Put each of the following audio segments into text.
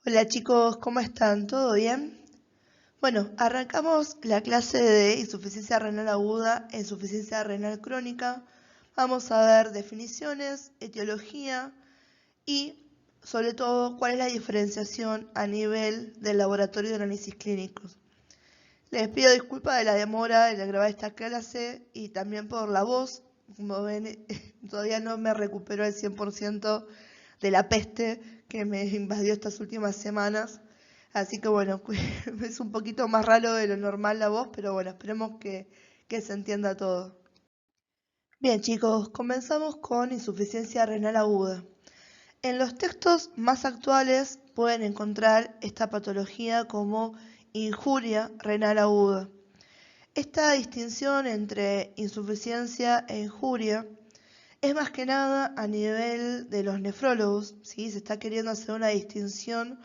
Hola chicos, ¿cómo están? ¿Todo bien? Bueno, arrancamos la clase de insuficiencia renal aguda e insuficiencia renal crónica. Vamos a ver definiciones, etiología y, sobre todo, cuál es la diferenciación a nivel del laboratorio de análisis clínicos. Les pido disculpas de la demora en grabar esta clase y también por la voz. Como ven, todavía no me recupero al 100% de la peste que me invadió estas últimas semanas. Así que bueno, es un poquito más raro de lo normal la voz, pero bueno, esperemos que se entienda todo. Bien chicos, comenzamos con insuficiencia renal aguda. En los textos más actuales pueden encontrar esta patología como injuria renal aguda. Esta distinción entre insuficiencia e injuria es más que nada a nivel de los nefrólogos, ¿sí? Se está queriendo hacer una distinción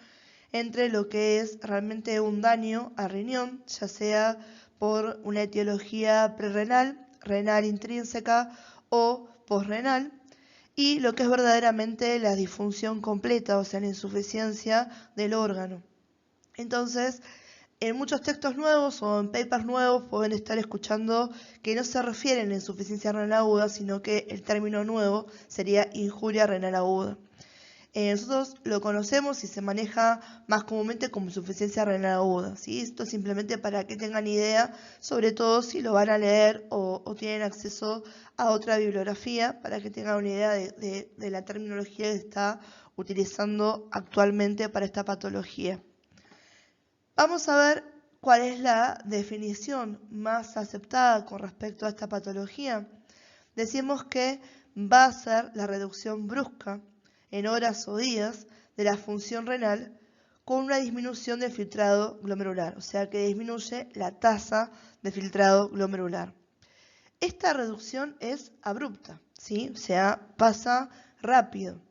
entre lo que es realmente un daño al riñón, ya sea por una etiología prerrenal, renal intrínseca o posrenal, y lo que es verdaderamente la disfunción completa, o sea, la insuficiencia del órgano. Entonces, en muchos textos nuevos o en papers nuevos pueden estar escuchando que no se refieren a insuficiencia renal aguda, sino que el término nuevo sería injuria renal aguda. Nosotros lo conocemos y se maneja más comúnmente como insuficiencia renal aguda, ¿sí? Esto simplemente para que tengan idea, sobre todo si lo van a leer o tienen acceso a otra bibliografía, para que tengan una idea de la terminología que se está utilizando actualmente para esta patología. Vamos a ver cuál es la definición más aceptada con respecto a esta patología. Decimos que va a ser la reducción brusca en horas o días de la función renal con una disminución del filtrado glomerular, o sea que disminuye la tasa de filtrado glomerular. Esta reducción es abrupta, ¿sí? O sea, pasa rápido.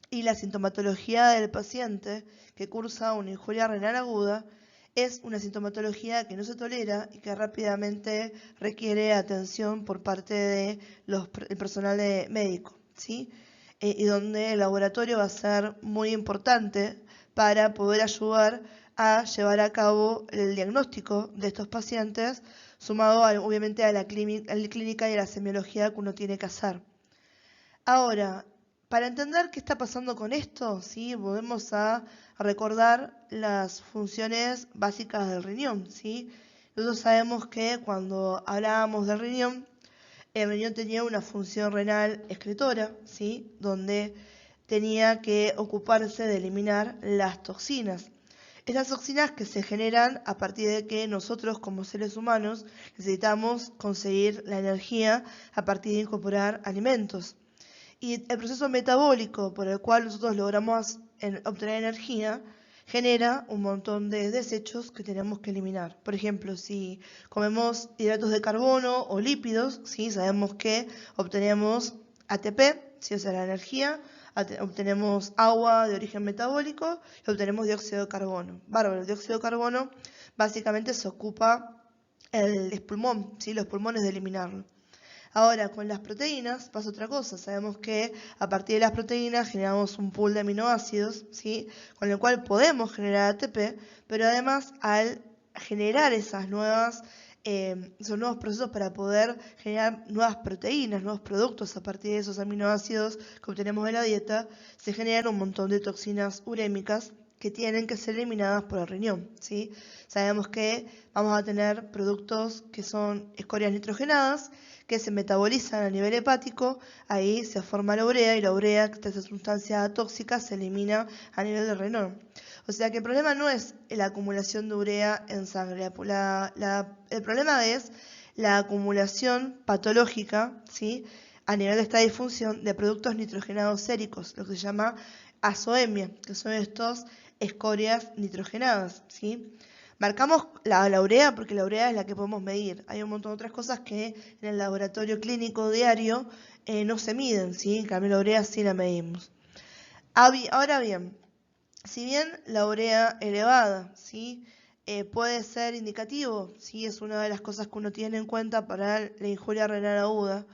Y la sintomatología del paciente que cursa una injuria renal aguda es una sintomatología que no se tolera y que rápidamente requiere atención por parte de el personal médico, ¿sí? Y donde el laboratorio va a ser muy importante para poder ayudar a llevar a cabo el diagnóstico de estos pacientes, sumado obviamente a la clínica y a la semiología que uno tiene que hacer. Ahora, para entender qué está pasando con esto, ¿sí? Volvemos a recordar las funciones básicas del riñón, ¿sí? Nosotros sabemos que cuando hablábamos del riñón, el riñón tenía una función renal excretora, ¿sí? Donde tenía que ocuparse de eliminar las toxinas. Estas toxinas que se generan a partir de que nosotros como seres humanos necesitamos conseguir la energía a partir de incorporar alimentos. Y el proceso metabólico por el cual nosotros logramos obtener energía genera un montón de desechos que tenemos que eliminar. Por ejemplo, si comemos hidratos de carbono o lípidos, ¿sí? Sabemos que obtenemos ATP, ¿sí? O sea, la energía, obtenemos agua de origen metabólico y obtenemos dióxido de carbono. Bárbaro, el dióxido de carbono básicamente se ocupa el pulmón, ¿sí? Los pulmones de eliminarlo. Ahora, con las proteínas pasa otra cosa. Sabemos que a partir de las proteínas generamos un pool de aminoácidos, ¿sí? Con el cual podemos generar ATP, pero además al generar esos nuevos procesos para poder generar nuevas proteínas, nuevos productos a partir de esos aminoácidos que obtenemos de la dieta, se generan un montón de toxinas urémicas que tienen que ser eliminadas por el riñón, ¿sí? Sabemos que vamos a tener productos que son escorias nitrogenadas, que se metabolizan a nivel hepático, ahí se forma la urea y la urea, que es esa sustancia tóxica, se elimina a nivel del renal. O sea que el problema no es la acumulación de urea en sangre, el problema es la acumulación patológica, ¿sí? A nivel de esta disfunción de productos nitrogenados séricos, lo que se llama azoemia, que son estos escorias nitrogenadas, ¿sí? Marcamos la urea porque la urea es la que podemos medir. Hay un montón de otras cosas que en el laboratorio clínico diario no se miden, ¿sí? En cambio la urea sí la medimos. Ahora bien, si bien la urea elevada, ¿sí? Puede ser indicativo, ¿sí? Es una de las cosas que uno tiene en cuenta para la injuria renal aguda.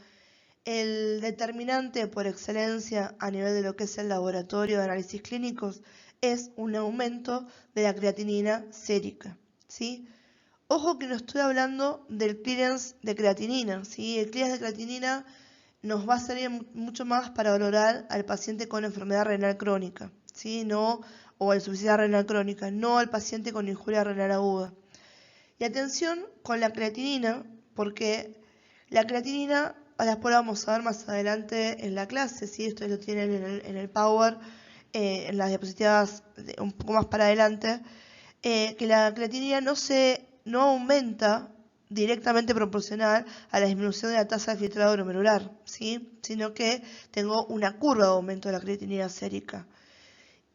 El determinante por excelencia a nivel de lo que es el laboratorio de análisis clínicos es un aumento de la creatinina sérica, ¿sí? Ojo que no estoy hablando del clearance de creatinina, ¿sí? El clearance de creatinina nos va a servir mucho más para valorar al paciente con enfermedad renal crónica, ¿sí? No, o insuficiencia renal crónica, no al paciente con injuria renal aguda. Y atención con la creatinina, porque la creatinina, después la vamos a ver más adelante en la clase, ¿sí? Esto lo tienen en el Power, en las diapositivas un poco más para adelante, que la creatinina no aumenta directamente proporcional a la disminución de la tasa de filtrado glomerular, ¿sí? Sino que tengo una curva de aumento de la creatinina sérica.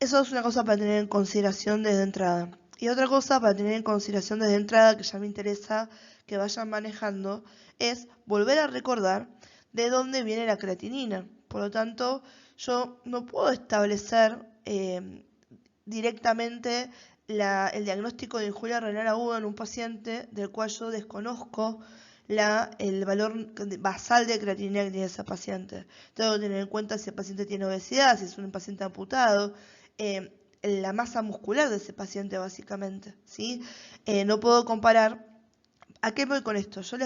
Eso es una cosa para tener en consideración desde entrada. Y otra cosa para tener en consideración desde entrada, que ya me interesa que vayan manejando, es volver a recordar de dónde viene la creatinina. Por lo tanto, yo no puedo establecer directamente el diagnóstico de injuria renal aguda en un paciente del cual yo desconozco el valor basal de creatinina que tiene ese paciente. Tengo que tener en cuenta si el paciente tiene obesidad, si es un paciente amputado, la masa muscular de ese paciente básicamente, ¿sí? No puedo comparar. ¿A qué voy con esto? Yo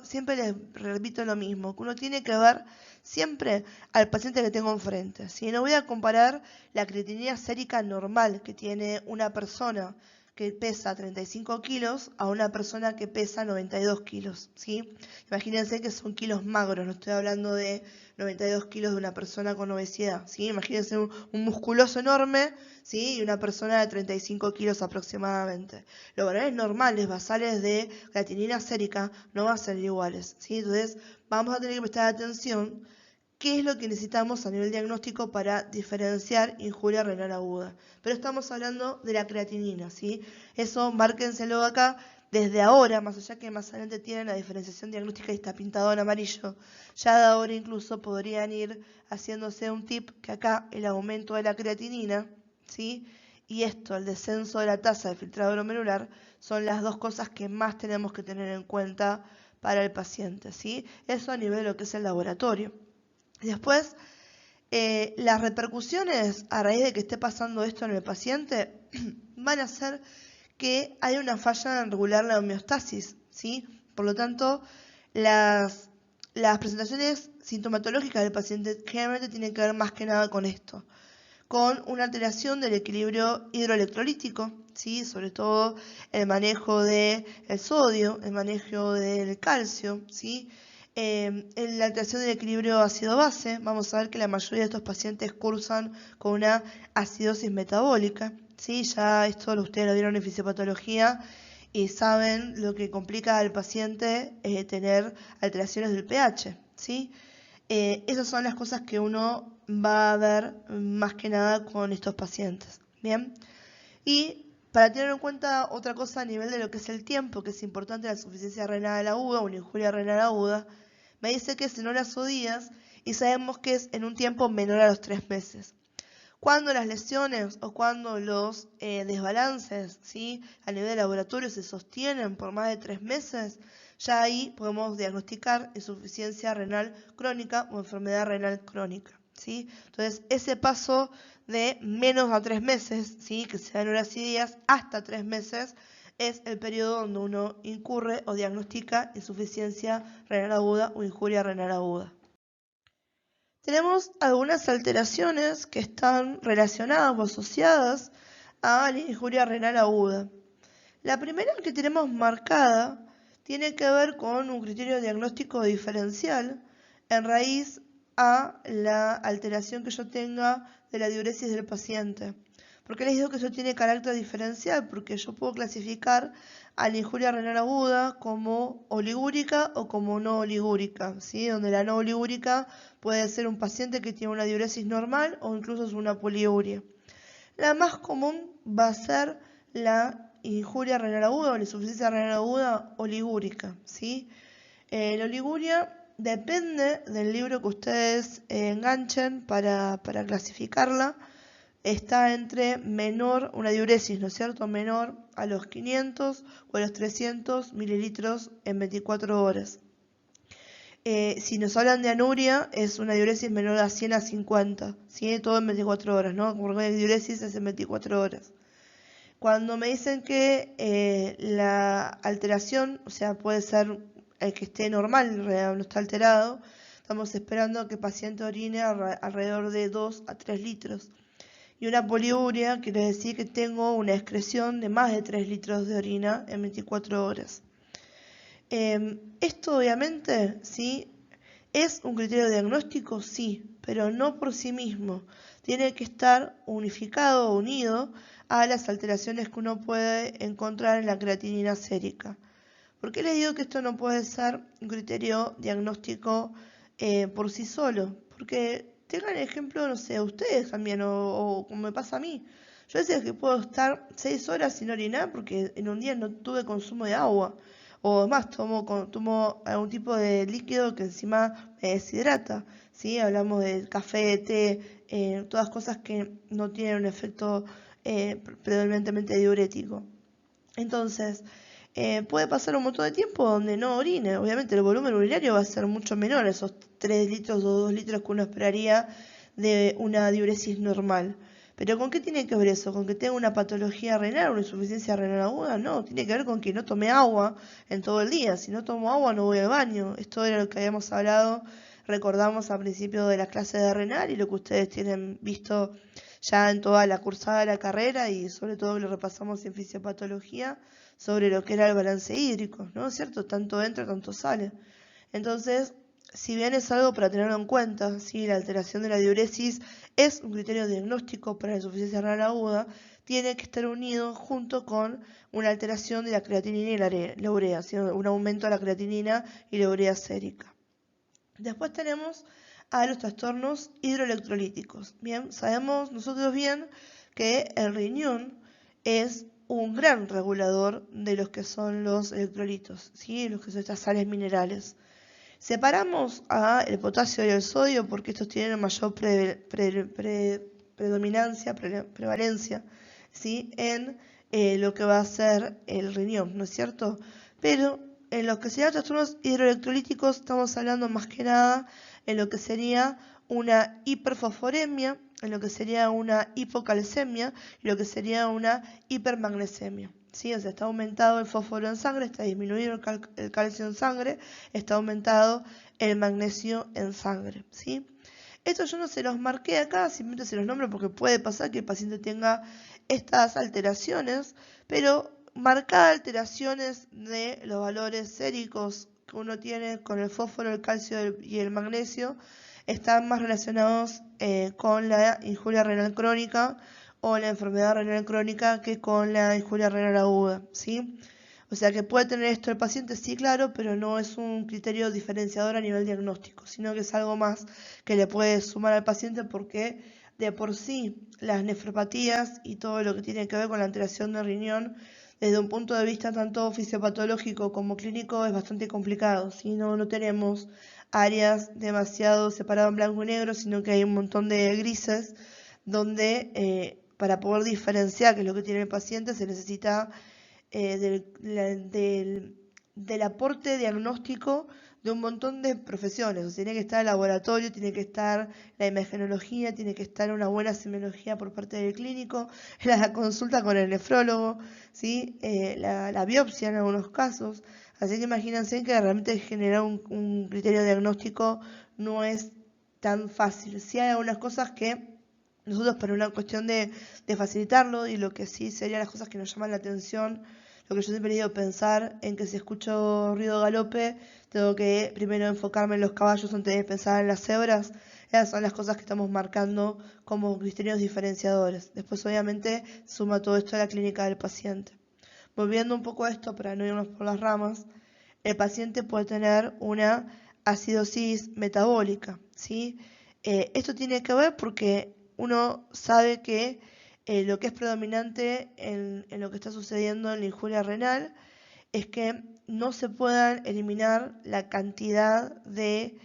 siempre les repito lo mismo, que uno tiene que ver siempre al paciente que tengo enfrente. ¿Sí? No voy a comparar la creatinina sérica normal que tiene una persona que pesa 35 kilos a una persona que pesa 92 kilos. ¿Sí? Imagínense que son kilos magros, no estoy hablando de 92 kilos de una persona con obesidad. ¿Sí? Imagínense un musculoso enorme, ¿sí? Y una persona de 35 kilos aproximadamente. Los valores normales basales de creatinina sérica no van a ser iguales, ¿sí? Entonces vamos a tener que prestar atención qué es lo que necesitamos a nivel diagnóstico para diferenciar injuria renal aguda. Pero estamos hablando de la creatinina, ¿sí? Eso márquenselo acá desde ahora, más allá que más adelante tienen la diferenciación diagnóstica y está pintado en amarillo. Ya de ahora incluso podrían ir haciéndose un tip que acá el aumento de la creatinina, ¿sí? Y esto, el descenso de la tasa de filtrado glomerular, son las dos cosas que más tenemos que tener en cuenta para el paciente, ¿sí? Eso a nivel de lo que es el laboratorio. Después, las repercusiones a raíz de que esté pasando esto en el paciente van a ser que hay una falla en regular la homeostasis, ¿sí? Por lo tanto, las presentaciones sintomatológicas del paciente generalmente tienen que ver más que nada con esto, con una alteración del equilibrio hidroelectrolítico, ¿sí? Sobre todo el manejo del sodio, el manejo del calcio, ¿sí? En la alteración del equilibrio ácido-base, vamos a ver que la mayoría de estos pacientes cursan con una acidosis metabólica, ¿sí? Ya esto ustedes lo vieron en fisiopatología y saben lo que complica al paciente tener alteraciones del pH, ¿sí? Esas son las cosas que uno va a ver más que nada con estos pacientes, ¿bien? Y para tener en cuenta otra cosa a nivel de lo que es el tiempo, que es importante la insuficiencia renal aguda o una injuria renal aguda, me dice que es en horas o días y sabemos que es en un tiempo menor a los 3 meses. Cuando las lesiones o cuando los desbalances, ¿sí? A nivel de laboratorio se sostienen por más de 3 meses, ya ahí podemos diagnosticar insuficiencia renal crónica o enfermedad renal crónica, ¿sí? Entonces, ese paso de menos a 3 meses, ¿sí? Que se dan horas y días, hasta 3 meses, es el periodo donde uno incurre o diagnostica insuficiencia renal aguda o injuria renal aguda. Tenemos algunas alteraciones que están relacionadas o asociadas a la injuria renal aguda. La primera que tenemos marcada tiene que ver con un criterio diagnóstico diferencial en raíz a la alteración que yo tenga de la diuresis del paciente. ¿Por qué les digo que eso tiene carácter diferencial? Porque yo puedo clasificar a la injuria renal aguda como oligúrica o como no oligúrica, ¿sí? Donde la no oligúrica puede ser un paciente que tiene una diuresis normal o incluso es una poliuria. La más común va a ser la injuria renal aguda o la insuficiencia renal aguda oligúrica, ¿sí? La oliguria depende del libro que ustedes enganchen para clasificarla. Está entre menor, una diuresis, ¿no es cierto?, menor a los 500 o a los 300 mililitros en 24 horas. Si nos hablan de anuria, es una diuresis menor a 100 a 50, ¿sí? Todo en 24 horas, ¿no? Porque la diuresis es en 24 horas. Cuando me dicen que la alteración, o sea, puede ser el que esté normal, en realidad no está alterado, estamos esperando que el paciente orine alrededor de 2 a 3 litros. Y una poliuria quiere decir que tengo una excreción de más de 3 litros de orina en 24 horas. Esto obviamente, ¿sí? ¿Es un criterio diagnóstico? Sí, pero no por sí mismo. Tiene que estar unificado o unido a las alteraciones que uno puede encontrar en la creatinina sérica. ¿Por qué les digo que esto no puede ser un criterio diagnóstico por sí solo? Porque tengan el ejemplo, no sé, ustedes también, o como me pasa a mí. Yo decía que puedo estar 6 horas sin orinar porque en un día no tuve consumo de agua. O más, tomo algún tipo de líquido que encima me deshidrata. ¿Sí? Hablamos del café, té, todas cosas que no tienen un efecto predominantemente diurético. Entonces, puede pasar un montón de tiempo donde no orine. Obviamente el volumen urinario va a ser mucho menor, esos 3 litros o 2 litros que uno esperaría de una diuresis normal. Pero ¿con qué tiene que ver eso? ¿Con que tenga una patología renal, una insuficiencia renal aguda? No, tiene que ver con que no tomé agua en todo el día. Si no tomo agua no voy al baño. Esto era lo que habíamos hablado, recordamos al principio de la clase de renal y lo que ustedes tienen visto ya en toda la cursada de la carrera y sobre todo que lo repasamos en fisiopatología sobre lo que era el balance hídrico, ¿no es cierto? Tanto entra, tanto sale. Entonces, si bien es algo para tenerlo en cuenta, ¿sí? La alteración de la diuresis es un criterio diagnóstico para la insuficiencia renal aguda, tiene que estar unido junto con una alteración de la creatinina y la urea, ¿sí? Un aumento de la creatinina y la urea sérica. Después tenemos a los trastornos hidroelectrolíticos. Bien, sabemos nosotros bien que el riñón es un gran regulador de los que son los electrolitos, ¿sí? Los que son estas sales minerales. Separamos el potasio y el sodio porque estos tienen mayor predominancia, prevalencia, ¿sí? En lo que va a ser el riñón, ¿no es cierto? Pero en lo que serían trastornos hidroelectrolíticos estamos hablando más que nada en lo que sería una hiperfosforemia, en lo que sería una hipocalcemia y lo que sería una hipermagnesemia. ¿Sí? O sea, está aumentado el fósforo en sangre, está disminuido el calcio en sangre, está aumentado el magnesio en sangre. ¿Sí? Esto yo no se los marqué acá, simplemente se los nombro porque puede pasar que el paciente tenga estas alteraciones, pero marcar alteraciones de los valores séricos que uno tiene con el fósforo, el calcio y el magnesio están más relacionados con la injuria renal crónica o la enfermedad renal crónica que con la injuria renal aguda, ¿sí? O sea que puede tener esto el paciente, sí, claro, pero no es un criterio diferenciador a nivel diagnóstico, sino que es algo más que le puede sumar al paciente porque de por sí las nefropatías y todo lo que tiene que ver con la alteración del riñón, desde un punto de vista tanto fisiopatológico como clínico, es bastante complicado. Si no tenemos áreas demasiado separadas en blanco y negro, sino que hay un montón de grises donde para poder diferenciar qué es lo que tiene el paciente se necesita del aporte diagnóstico de un montón de profesiones. O sea, tiene que estar el laboratorio, tiene que estar la imagenología, tiene que estar una buena semiología por parte del clínico, la consulta con el nefrólogo, ¿sí? La biopsia en algunos casos. Así que imagínense que realmente generar un criterio diagnóstico no es tan fácil. Sí hay algunas cosas que nosotros, por una cuestión de facilitarlo, y lo que sí serían las cosas que nos llaman la atención, lo que yo siempre he ido a pensar en que si escucho ruido galope, tengo que primero enfocarme en los caballos antes de pensar en las cebras. Esas son las cosas que estamos marcando como criterios diferenciadores. Después, obviamente, suma todo esto a la clínica del paciente. Volviendo un poco a esto, para no irnos por las ramas, el paciente puede tener una acidosis metabólica, ¿sí? Esto tiene que ver porque uno sabe que lo que es predominante en lo que está sucediendo en la injuria renal es que no se puedan eliminar la cantidad de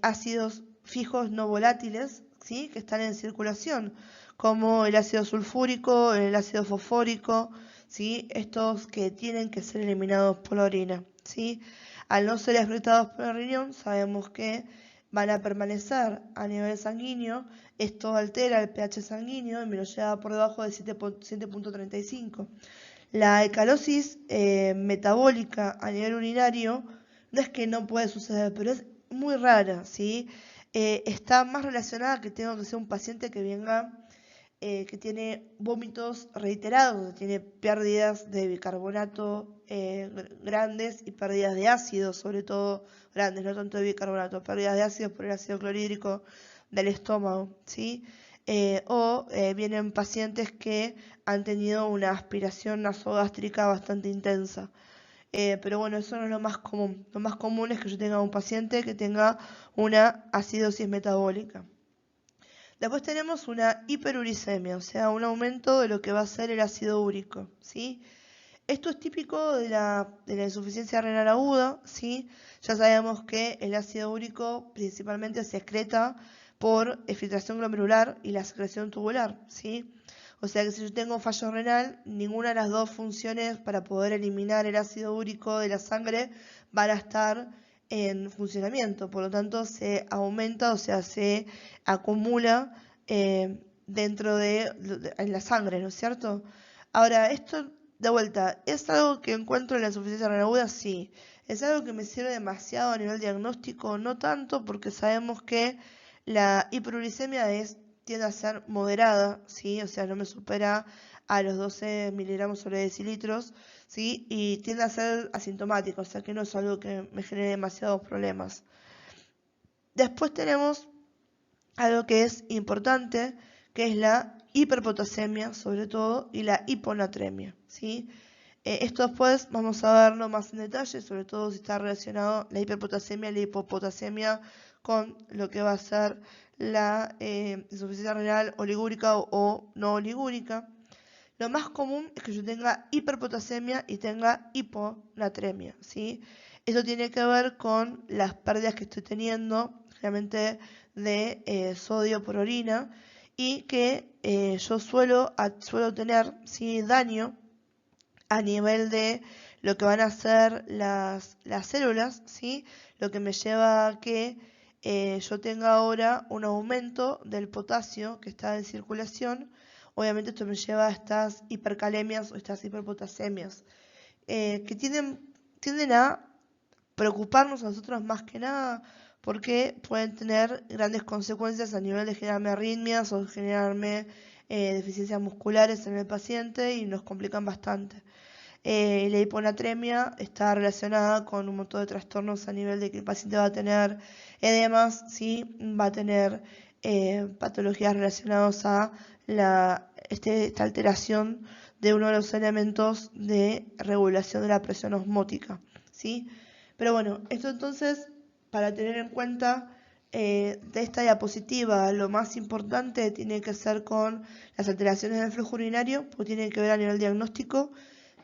ácidos fijos no volátiles, ¿sí? Que están en circulación, como el ácido sulfúrico, el ácido fosfórico, ¿sí? Estos que tienen que ser eliminados por la orina, ¿sí? al no ser excretados por el riñón, sabemos que van a permanecer a nivel sanguíneo. Esto altera el pH sanguíneo y me lo lleva por debajo de 7.35. La alcalosis metabólica a nivel urinario no es que no puede suceder, pero es muy rara, ¿sí? Está más relacionada que tengo que ser un paciente que venga, que tiene vómitos reiterados, tiene pérdidas de bicarbonato grandes y pérdidas de ácido, sobre todo grandes, no tanto de bicarbonato, pérdidas de ácido por el ácido clorhídrico del estómago, ¿sí? Vienen pacientes que han tenido una aspiración nasogástrica bastante intensa. Pero bueno, eso no es lo más común. Lo más común es que yo tenga un paciente que tenga una acidosis metabólica. Después tenemos una hiperuricemia, o sea, un aumento de lo que va a ser el ácido úrico, ¿sí? Esto es típico de la insuficiencia renal aguda, ¿sí? Ya sabemos que el ácido úrico principalmente se excreta por filtración glomerular y la secreción tubular, ¿sí? O sea que si yo tengo fallo renal, ninguna de las dos funciones para poder eliminar el ácido úrico de la sangre van a estar en funcionamiento. Por lo tanto, se aumenta, o sea, se acumula dentro en la sangre, ¿no es cierto? Ahora, esto de vuelta, ¿es algo que encuentro en la insuficiencia renal aguda? Sí. ¿Es algo que me sirve demasiado a nivel diagnóstico? No tanto, porque sabemos que la hiperuricemia tiende a ser moderada, ¿sí? O sea, no me supera a los 12 miligramos sobre decilitros, ¿sí? Y tiende a ser asintomático, o sea que no es algo que me genere demasiados problemas. Después tenemos algo que es importante, que es la hiperpotasemia, sobre todo, y la hiponatremia, ¿sí? Esto después vamos a verlo más en detalle, sobre todo si está relacionado la hiperpotasemia y la hipopotasemia con lo que va a ser la insuficiencia renal oligúrica o no oligúrica. Lo más común es que yo tenga hiperpotasemia y tenga hiponatremia, ¿sí? Esto tiene que ver con las pérdidas que estoy teniendo, realmente de sodio por orina, y que yo suelo tener, ¿sí?, daño a nivel de lo que van a ser las células, ¿sí? Lo que me lleva a que yo tenga ahora un aumento del potasio que está en circulación. Obviamente esto me lleva a estas hipercalemias o estas hiperpotasemias, que tienden a preocuparnos a nosotros más que nada porque pueden tener grandes consecuencias a nivel de generarme arritmias o generarme deficiencias musculares en el paciente y nos complican bastante. La hiponatremia está relacionada con un montón de trastornos a nivel de que el paciente va a tener edemas, ¿sí? Va a tener patologías relacionadas a esta alteración de uno de los elementos de regulación de la presión osmótica, ¿sí? Pero bueno, esto entonces, para tener en cuenta de esta diapositiva, lo más importante tiene que ser con las alteraciones del flujo urinario, porque tienen que ver a nivel diagnóstico,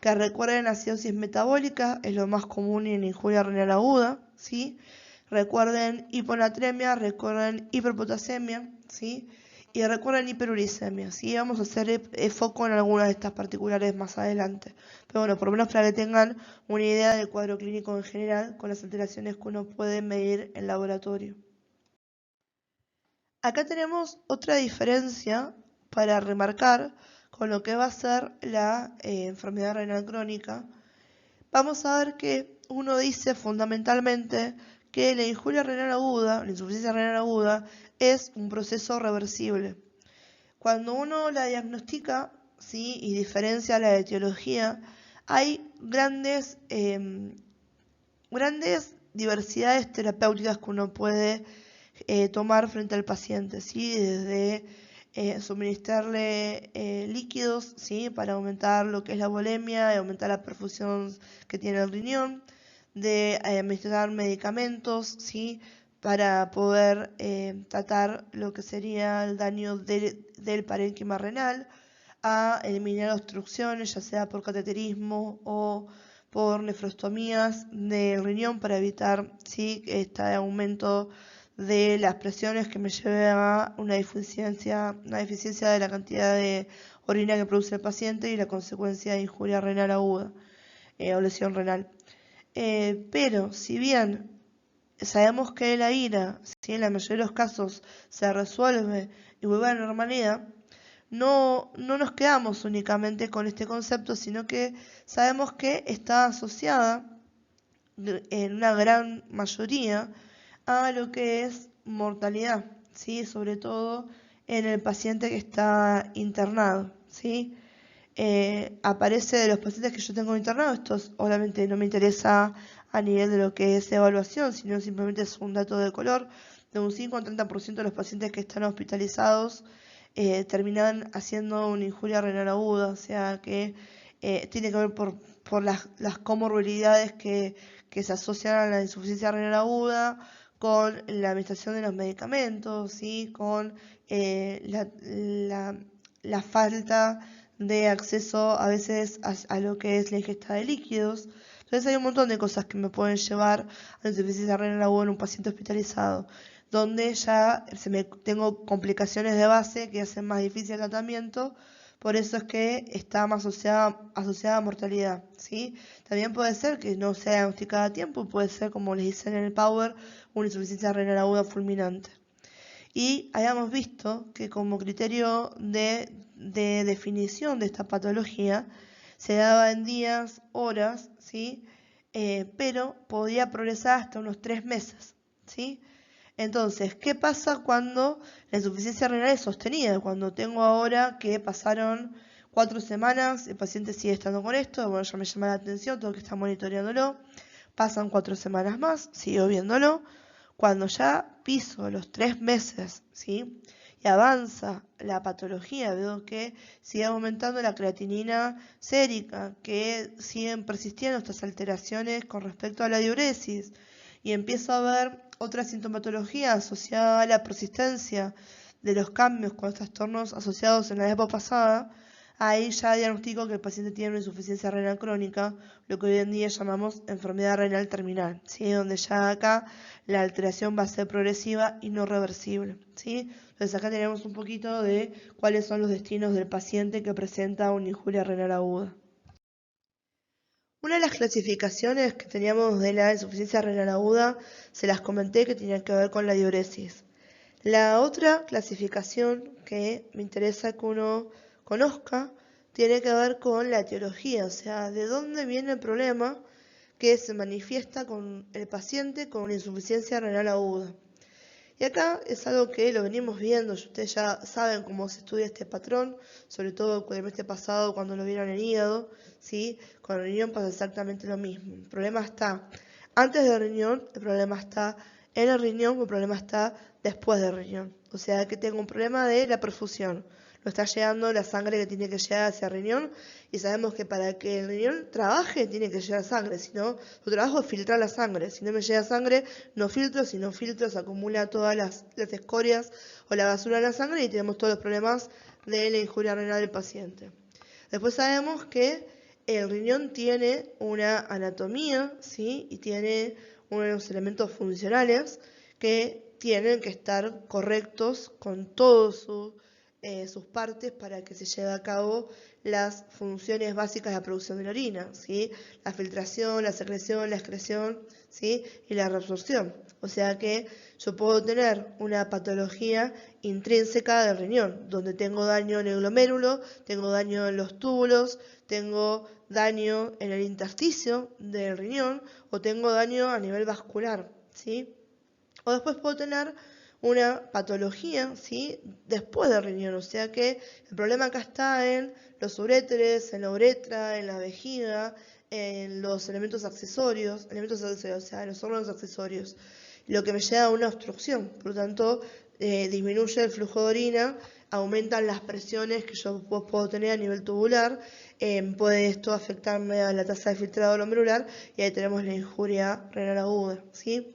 que recuerden acidosis metabólica, es lo más común en injuria renal aguda, ¿sí? Recuerden hiponatremia, recuerden hiperpotasemia, ¿sí? Y recuerden hiperuricemia, ¿sí? Vamos a hacer foco en algunas de estas particulares más adelante. Pero bueno, por lo menos para que tengan una idea del cuadro clínico en general con las alteraciones que uno puede medir en laboratorio. Acá tenemos otra diferencia para remarcar con lo que va a ser la enfermedad renal crónica. Vamos a ver que uno dice fundamentalmente que la injuria renal aguda, la insuficiencia renal aguda, es un proceso reversible. Cuando uno la diagnostica, ¿sí?, y diferencia la etiología, hay grandes diversidades terapéuticas que uno puede tomar frente al paciente, ¿sí? Desde suministrarle líquidos, ¿sí?, para aumentar lo que es la volemia y aumentar la perfusión que tiene el riñón, de administrar medicamentos, ¿sí?, para poder tratar lo que sería el daño del parénquima renal, a eliminar obstrucciones, ya sea por cateterismo o por nefrostomías del riñón para evitar, ¿sí?, este aumento de las presiones que me lleve a una deficiencia de la cantidad de orina que produce el paciente y la consecuencia de injuria renal aguda o lesión renal. pero si bien sabemos que la ira, si en la mayoría de los casos se resuelve y vuelve a la normalidad, no nos quedamos únicamente con este concepto, sino que sabemos que está asociada en una gran mayoría a lo que es mortalidad, ¿sí? Sobre todo en el paciente que está internado, ¿sí? Aparece de los pacientes que yo tengo internados, esto obviamente no me interesa a nivel de lo que es evaluación, sino simplemente es un dato de color, de un 5 al 30% de los pacientes que están hospitalizados terminan haciendo una injuria renal aguda, o sea que tiene que ver por las comorbilidades que se asocian a la insuficiencia renal aguda, con la administración de los medicamentos, ¿sí? Con la falta de acceso a veces a lo que es la ingesta de líquidos. Entonces hay un montón de cosas que me pueden llevar a la insuficiencia renal aguda en un paciente hospitalizado, donde ya tengo complicaciones de base que hacen más difícil el tratamiento. Por eso es que está más asociada a mortalidad, ¿sí? También puede ser que no sea diagnosticada a tiempo, puede ser, como les dicen en el Power, una insuficiencia renal aguda fulminante. Y hayamos visto que como criterio de definición de esta patología se daba en días, horas, ¿sí? Pero podía progresar hasta unos 3 meses, ¿sí? Entonces, ¿qué pasa cuando la insuficiencia renal es sostenida? Cuando tengo ahora que pasaron 4 semanas, el paciente sigue estando con esto, bueno, ya me llama la atención, tengo que estar monitoreándolo, pasan 4 semanas más, sigo viéndolo, cuando ya piso los 3 meses, ¿sí? Y avanza la patología, veo que sigue aumentando la creatinina sérica, que siguen persistiendo estas alteraciones con respecto a la diuresis, y empiezo a ver otra sintomatología asociada a la persistencia de los cambios con trastornos asociados en la época pasada, ahí ya diagnostico que el paciente tiene una insuficiencia renal crónica, lo que hoy en día llamamos enfermedad renal terminal, ¿sí? Donde ya acá la alteración va a ser progresiva y no reversible, ¿sí? Entonces acá tenemos un poquito de cuáles son los destinos del paciente que presenta una injuria renal aguda. Una de las clasificaciones que teníamos de la insuficiencia renal aguda, se las comenté, que tenía que ver con la diuresis. La otra clasificación que me interesa que uno conozca tiene que ver con la etiología, o sea, de dónde viene el problema que se manifiesta con el paciente con una insuficiencia renal aguda. Y acá es algo que lo venimos viendo, ustedes ya saben cómo se estudia este patrón, sobre todo con el mes pasado cuando lo vieron en hígado, ¿sí? Con el riñón pasa exactamente lo mismo. El problema está antes del riñón, el problema está en el riñón, el problema está después del riñón. O sea que tengo un problema de la perfusión. No está llegando la sangre que tiene que llegar hacia el riñón y sabemos que para que el riñón trabaje tiene que llegar sangre, si no, su trabajo es filtrar la sangre. Si no me llega sangre, no filtro, si no filtro se acumula todas las escorias o la basura en la sangre y tenemos todos los problemas de la injuria renal del paciente. Después sabemos que el riñón tiene una anatomía, ¿sí? Y tiene unos elementos funcionales que tienen que estar correctos con todos sus partes para que se lleve a cabo las funciones básicas de la producción de la orina, ¿sí? La filtración, la secreción, la excreción, ¿sí? Y la reabsorción. O sea que yo puedo tener una patología intrínseca del riñón, donde tengo daño en el glomérulo, tengo daño en los túbulos, tengo daño en el intersticio del riñón o tengo daño a nivel vascular, ¿sí? O después puedo tener una patología, ¿sí? Después del riñón, o sea que el problema acá está en los uréteres, en la uretra, en la vejiga, en los elementos accesorios, o sea, los órganos accesorios, lo que me lleva a una obstrucción, por lo tanto disminuye el flujo de orina, aumentan las presiones que yo puedo tener a nivel tubular, puede esto afectarme a la tasa de filtrado glomerular y ahí tenemos la injuria renal aguda, ¿sí?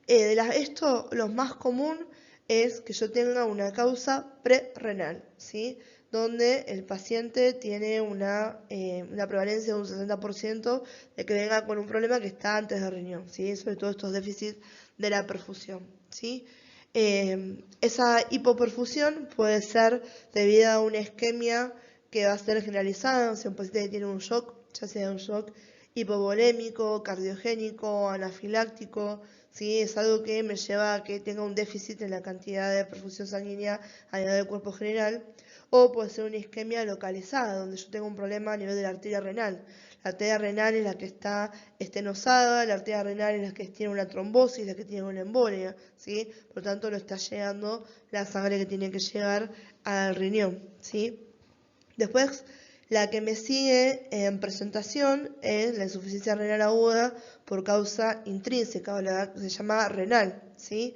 Esto, lo más común es que yo tenga una causa prerrenal, ¿sí? Donde el paciente tiene una prevalencia de un 60% de que venga con un problema que está antes del riñón, ¿sí? Sobre todo estos déficits de la perfusión, ¿sí? Esa hipoperfusión puede ser debido a una isquemia que va a ser generalizada, o sea, un paciente que tiene un shock, ya sea un shock hipovolémico, cardiogénico, anafiláctico, ¿sí? Es algo que me lleva a que tenga un déficit en la cantidad de perfusión sanguínea a nivel del cuerpo general, o puede ser una isquemia localizada, donde yo tengo un problema a nivel de la arteria renal. La arteria renal es la que está estenosada, la arteria renal es la que tiene una trombosis, la que tiene una embolia, ¿sí? Por lo tanto, no está llegando la sangre que tiene que llegar al riñón, ¿sí? Después, la que me sigue en presentación es la insuficiencia renal aguda por causa intrínseca, o la que se llama renal, ¿sí?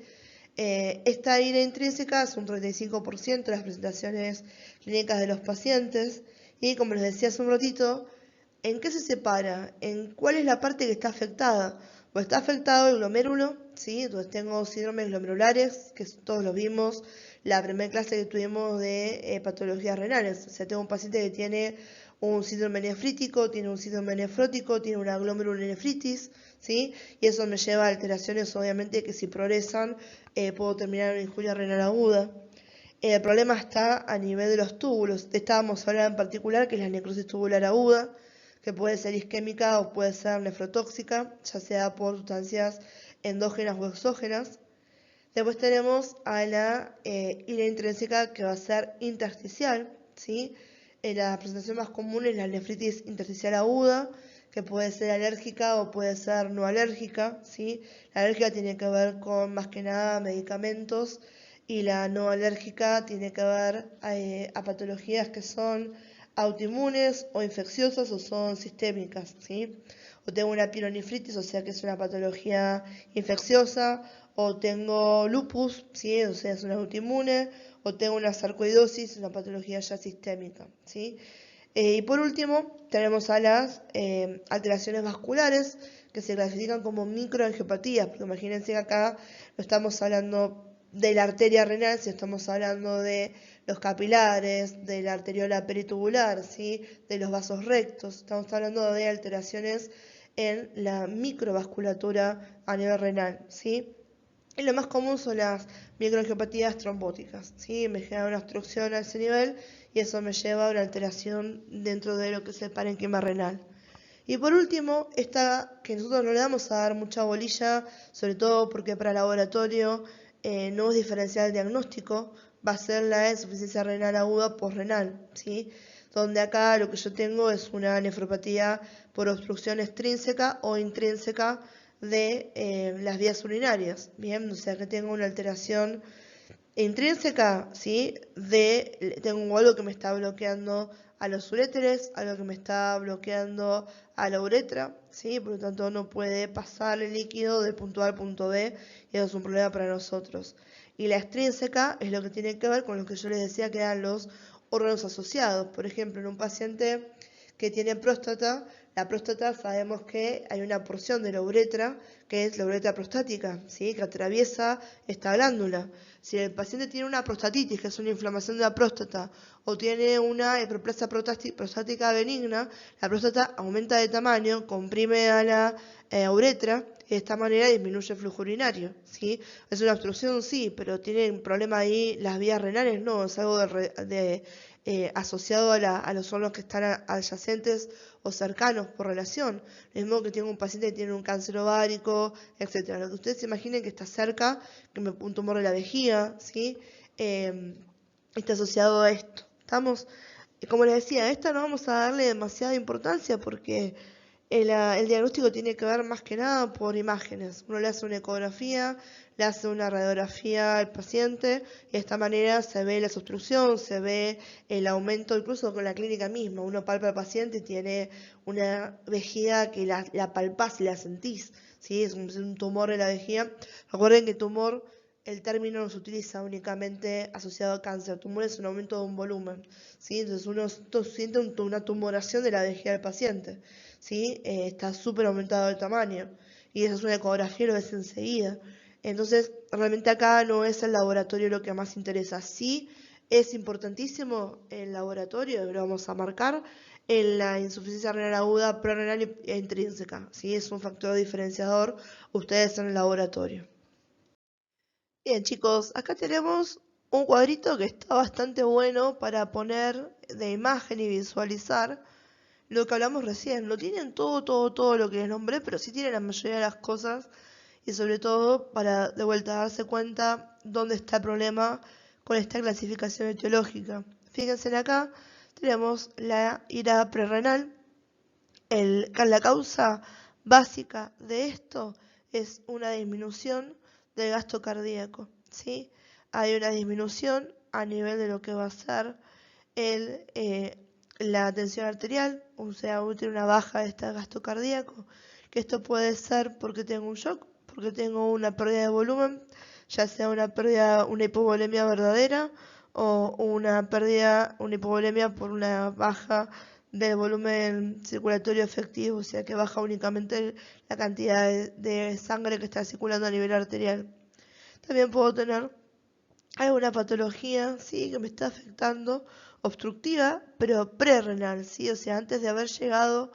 Esta ira intrínseca es un 35% de las presentaciones clínicas de los pacientes y, como les decía hace un ratito, ¿en qué se separa? ¿En cuál es la parte que está afectada? Pues está afectado el glomérulo, ¿sí? Entonces tengo síndromes glomerulares, que todos los vimos la primera clase que tuvimos de patologías renales. O sea, tengo un paciente que tiene un síndrome nefrítico, tiene un síndrome nefrótico, tiene una glomerulonefritis, ¿sí? Y eso me lleva a alteraciones, obviamente, que si progresan puedo terminar en una injuria renal aguda. El problema está a nivel de los túbulos. Estábamos hablando en particular que es la necrosis tubular aguda, que puede ser isquémica o puede ser nefrotóxica, ya sea por sustancias endógenas o exógenas. Después tenemos a la ira intrínseca, que va a ser intersticial, ¿sí? La presentación más común es la nefritis intersticial aguda, que puede ser alérgica o puede ser no alérgica, ¿sí? La alérgica tiene que ver con más que nada medicamentos y la no alérgica tiene que ver a patologías que son autoinmunes o infecciosas o son sistémicas, ¿sí? O tengo una pielonefritis, o sea que es una patología infecciosa, o tengo lupus, ¿sí? O sea es una autoinmune, o tengo una sarcoidosis, una patología ya sistémica, ¿sí? Y por último tenemos a las alteraciones vasculares, que se clasifican como microangiopatías, porque imagínense que acá no estamos hablando de la arteria renal, si estamos hablando de los capilares, de la arteriola peritubular, ¿sí? De los vasos rectos, estamos hablando de alteraciones en la microvasculatura a nivel renal, ¿sí? Y lo más común son las microangiopatías trombóticas, ¿sí? Me genera una obstrucción a ese nivel y eso me lleva a una alteración dentro de lo que es el parénquima renal. Y por último, esta que nosotros no le vamos a dar mucha bolilla, sobre todo porque para el laboratorio no es diferencial el diagnóstico, va a ser la insuficiencia renal aguda posrenal, ¿sí? Donde acá lo que yo tengo es una nefropatía por obstrucción extrínseca o intrínseca de las vías urinarias, ¿bien? O sea que tengo una alteración intrínseca, ¿sí? Tengo algo que me está bloqueando a los uréteres, algo que me está bloqueando a la uretra, ¿sí? Por lo tanto no puede pasar el líquido de punto A al punto B y eso es un problema para nosotros. Y la extrínseca es lo que tiene que ver con lo que yo les decía que eran los órganos asociados. Por ejemplo, en un paciente que tiene próstata, la próstata sabemos que hay una porción de la uretra que es la uretra prostática, ¿sí? Que atraviesa esta glándula. Si el paciente tiene una prostatitis, que es una inflamación de la próstata, o tiene una hiperplasia prostática benigna, la próstata aumenta de tamaño, comprime a la uretra, y de esta manera disminuye el flujo urinario, ¿sí? Es una obstrucción, sí, pero tiene un problema ahí las vías renales, no, es algo asociado a los órganos que están adyacentes o cercanos por relación. Lo mismo que tengo un paciente que tiene un cáncer ovárico, etc. Lo que ustedes se imaginen que está cerca, que un tumor de la vejiga, ¿sí? Está asociado a esto. ¿Estamos? Como les decía, a esta no vamos a darle demasiada importancia porque el diagnóstico tiene que ver más que nada por imágenes. Uno le hace una ecografía, le hace una radiografía al paciente y de esta manera se ve la obstrucción, se ve el aumento, incluso con la clínica misma. Uno palpa al paciente y tiene una vejiga que la palpás y la sentís, ¿sí? Es un tumor de la vejiga. Recuerden que tumor, el término no se utiliza únicamente asociado a cáncer. Tumor es un aumento de un volumen, ¿sí? Entonces uno siente una tumoración de la vejiga del paciente, ¿sí? Está súper aumentado el tamaño y esa es una ecografía y lo ves enseguida. Entonces, realmente acá no es el laboratorio lo que más interesa. Sí es importantísimo el laboratorio, lo vamos a marcar, en la insuficiencia renal aguda, prerrenal e intrínseca, ¿sí? Es un factor diferenciador ustedes en el laboratorio. Bien, chicos, acá tenemos un cuadrito que está bastante bueno para poner de imagen y visualizar lo que hablamos recién. No tienen todo lo que les nombré, pero sí tienen la mayoría de las cosas y sobre todo para de vuelta darse cuenta dónde está el problema con esta clasificación etiológica. Fíjense acá, tenemos la ira prerrenal. La causa básica de esto es una disminución del gasto cardíaco, ¿sí? Hay una disminución a nivel de lo que va a ser la tensión arterial, o sea, tiene una baja de este gasto cardíaco, que esto puede ser porque tengo un shock, porque tengo una pérdida de volumen, ya sea una hipovolemia verdadera o una hipovolemia por una baja del volumen circulatorio efectivo, o sea que baja únicamente la cantidad de sangre que está circulando a nivel arterial. También puedo tener alguna patología, ¿sí?, que me está afectando, obstructiva, pero prerrenal, ¿sí? O sea, antes de haber llegado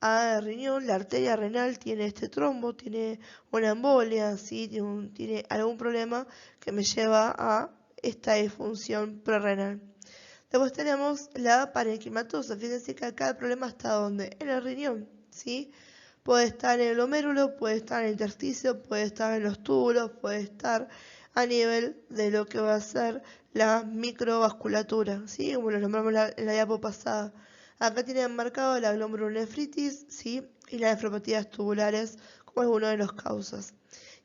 al riñón, la arteria renal tiene este trombo, tiene una embolia, ¿sí? Tiene algún problema que me lleva a esta disfunción prerrenal. Después tenemos la parenquimatosa. Fíjense que acá el problema está ¿dónde? En el riñón, ¿sí? Puede estar en el glomérulo, puede estar en el intersticio, puede estar en los túbulos, puede estar a nivel de lo que va a ser la microvasculatura, ¿sí? Como lo nombramos en la diapo pasada. Acá tienen marcado la glomerulonefritis, ¿sí? Y las nefropatías tubulares como es una de las causas.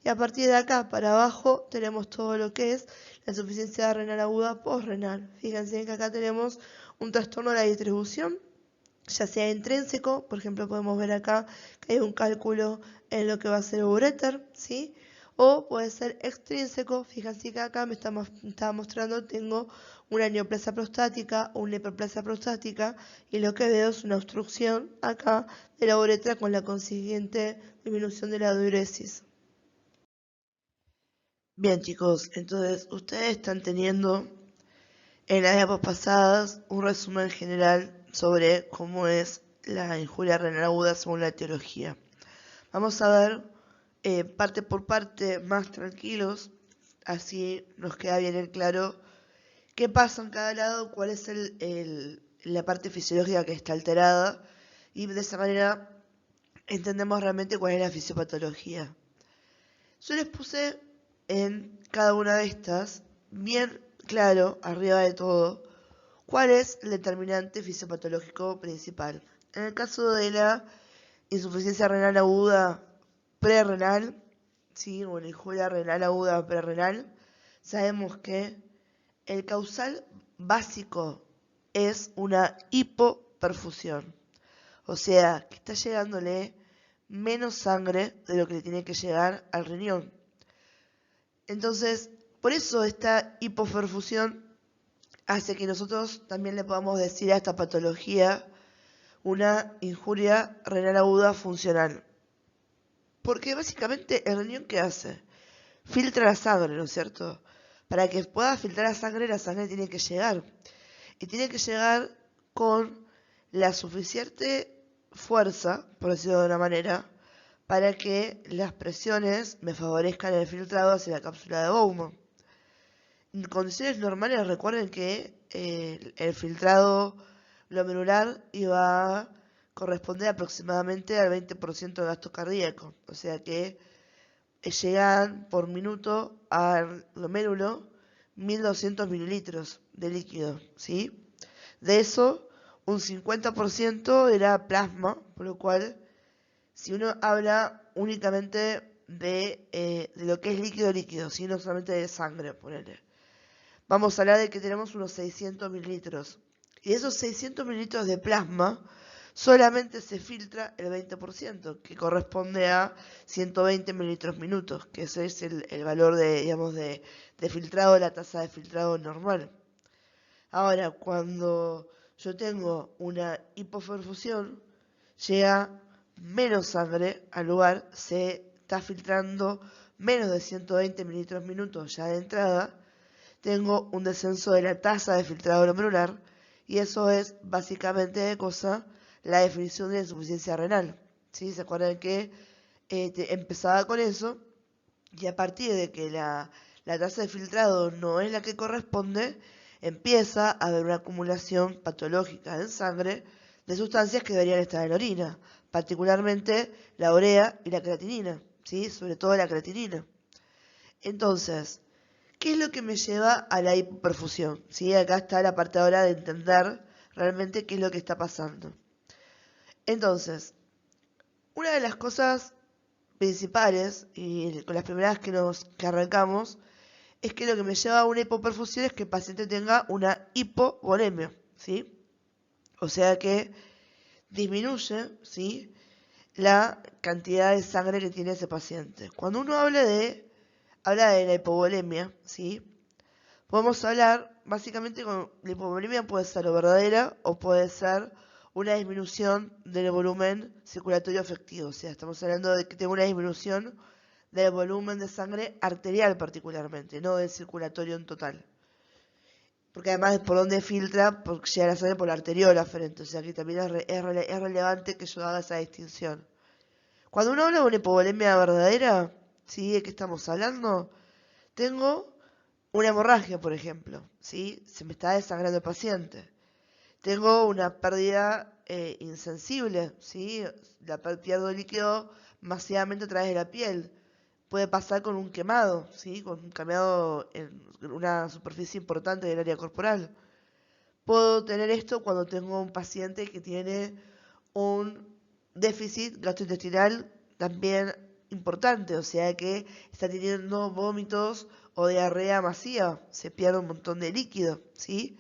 Y a partir de acá para abajo tenemos todo lo que es la insuficiencia renal aguda postrenal. Fíjense que acá tenemos un trastorno de la distribución, ya sea intrínseco, por ejemplo podemos ver acá que hay un cálculo en lo que va a ser el uréter, ¿sí? O puede ser extrínseco, fíjense que acá me estaba mostrando, tengo una neoplasia prostática o una hiperplasia prostática y lo que veo es una obstrucción acá de la uretra con la consiguiente disminución de la diuresis. Bien chicos, entonces ustedes están teniendo en las etapas pasadas un resumen general sobre cómo es la injuria renal aguda según la etiología. Vamos a ver parte por parte más tranquilos, así nos queda bien en claro qué pasa en cada lado, cuál es la parte fisiológica que está alterada y de esa manera entendemos realmente cuál es la fisiopatología. Yo les puse en cada una de estas, bien claro, arriba de todo, cuál es el determinante fisiopatológico principal. En el caso de la insuficiencia renal aguda prerrenal, ¿sí? O la injuria renal aguda prerrenal, sabemos que el causal básico es una hipoperfusión. O sea, que está llegándole menos sangre de lo que le tiene que llegar al riñón. Entonces, por eso esta hipoperfusión hace que nosotros también le podamos decir a esta patología una injuria renal aguda funcional. Porque básicamente el riñón, ¿qué hace? Filtra la sangre, ¿no es cierto? Para que pueda filtrar la sangre tiene que llegar. Y tiene que llegar con la suficiente fuerza, por decirlo de una manera, para que las presiones me favorezcan el filtrado hacia la cápsula de Bowman. En condiciones normales recuerden que el filtrado glomerular iba a corresponder aproximadamente al 20% de gasto cardíaco. O sea que llegan por minuto al glomérulo 1200 mililitros de líquido, ¿sí? De eso, un 50% era plasma, por lo cual, si uno habla únicamente de lo que es líquido, ¿sí? No solamente de sangre, ponele. Vamos a hablar de que tenemos unos 600 mililitros. Y esos 600 mililitros de plasma solamente se filtra el 20%, que corresponde a 120 mililitros minutos, que ese es el valor de filtrado, la tasa de filtrado normal. Ahora, cuando yo tengo una hipoperfusión, llega menos sangre al lugar, se está filtrando menos de 120 mililitros minutos ya de entrada, tengo un descenso de la tasa de filtrado glomerular y eso es básicamente la definición de insuficiencia renal. ¿Sí? ¿Se acuerdan que empezaba con eso? Y a partir de que la tasa de filtrado no es la que corresponde, empieza a haber una acumulación patológica en sangre de sustancias que deberían estar en la orina, particularmente la urea y la creatinina, ¿sí? Sobre todo la creatinina. Entonces, ¿qué es lo que me lleva a la hipoperfusión? ¿Sí? Acá está la parte ahora de entender realmente qué es lo que está pasando. Entonces, una de las cosas principales, y con las primeras que arrancamos, es que lo que me lleva a una hipoperfusión es que el paciente tenga una hipovolemia, ¿sí? O sea que disminuye, ¿sí?, la cantidad de sangre que tiene ese paciente. Cuando uno habla de la hipovolemia, ¿sí?, podemos hablar básicamente con la hipovolemia, puede ser o verdadera o puede ser una disminución del volumen circulatorio efectivo. O sea, estamos hablando de que tengo una disminución del volumen de sangre arterial particularmente, no del circulatorio en total. Porque además de por dónde filtra, porque llega la sangre por la arteriola aferente. O sea que también es relevante que yo haga esa distinción. Cuando uno habla de una hipovolemia verdadera, ¿sí?, ¿de qué estamos hablando? Tengo una hemorragia, por ejemplo, ¿sí? Se me está desangrando el paciente. Tengo una pérdida insensible, ¿sí? Pierdo líquido masivamente a través de la piel. Puede pasar con un quemado, ¿sí? Con un quemado en una superficie importante del área corporal. Puedo tener esto cuando tengo un paciente que tiene un déficit gastrointestinal también importante, o sea que está teniendo vómitos o diarrea masiva, se pierde un montón de líquido, ¿sí?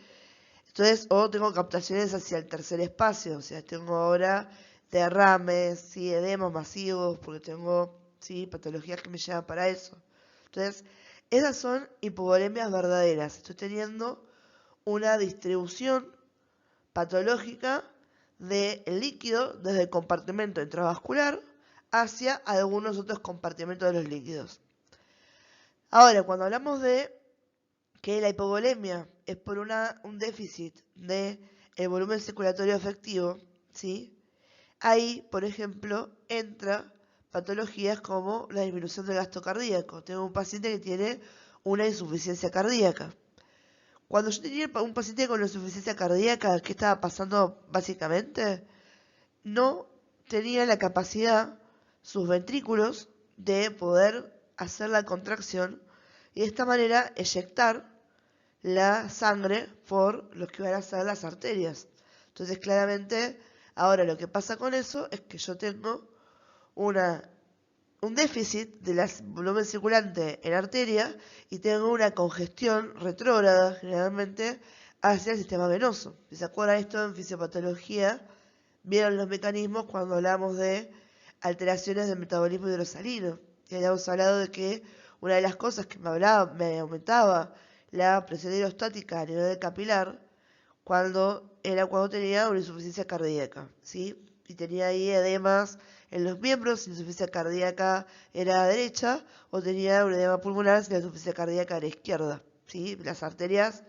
Entonces, o tengo captaciones hacia el tercer espacio, o sea, tengo ahora derrames, ¿sí?, edemas masivos, porque tengo, ¿sí?, patologías que me llevan para eso. Entonces, esas son hipovolemias verdaderas. Estoy teniendo una distribución patológica del líquido desde el compartimento intravascular hacia algunos otros compartimentos de los líquidos. Ahora, cuando hablamos de que la hipovolemia es por un déficit del volumen circulatorio efectivo, ¿sí?, ahí, por ejemplo, entra patologías como la disminución del gasto cardíaco. Tengo un paciente que tiene una insuficiencia cardíaca. Cuando yo tenía un paciente con insuficiencia cardíaca, ¿qué estaba pasando básicamente? No tenía la capacidad, sus ventrículos, de poder hacer la contracción y de esta manera eyectar la sangre por lo que van a ser las arterias. Entonces, claramente, ahora lo que pasa con eso es que yo tengo un déficit del volumen circulante en arteria y tengo una congestión retrógrada, generalmente, hacia el sistema venoso. Si se acuerdan esto en fisiopatología, vieron los mecanismos cuando hablamos de alteraciones del metabolismo hidrosalino. Y habíamos hablado de que una de las cosas que me aumentaba la presión hidrostática a nivel capilar cuando tenía una insuficiencia cardíaca, ¿sí? Y tenía ahí edemas en los miembros, si la insuficiencia cardíaca era a la derecha, o tenía un edema pulmonar si la insuficiencia cardíaca era a la izquierda, ¿sí? Las arterias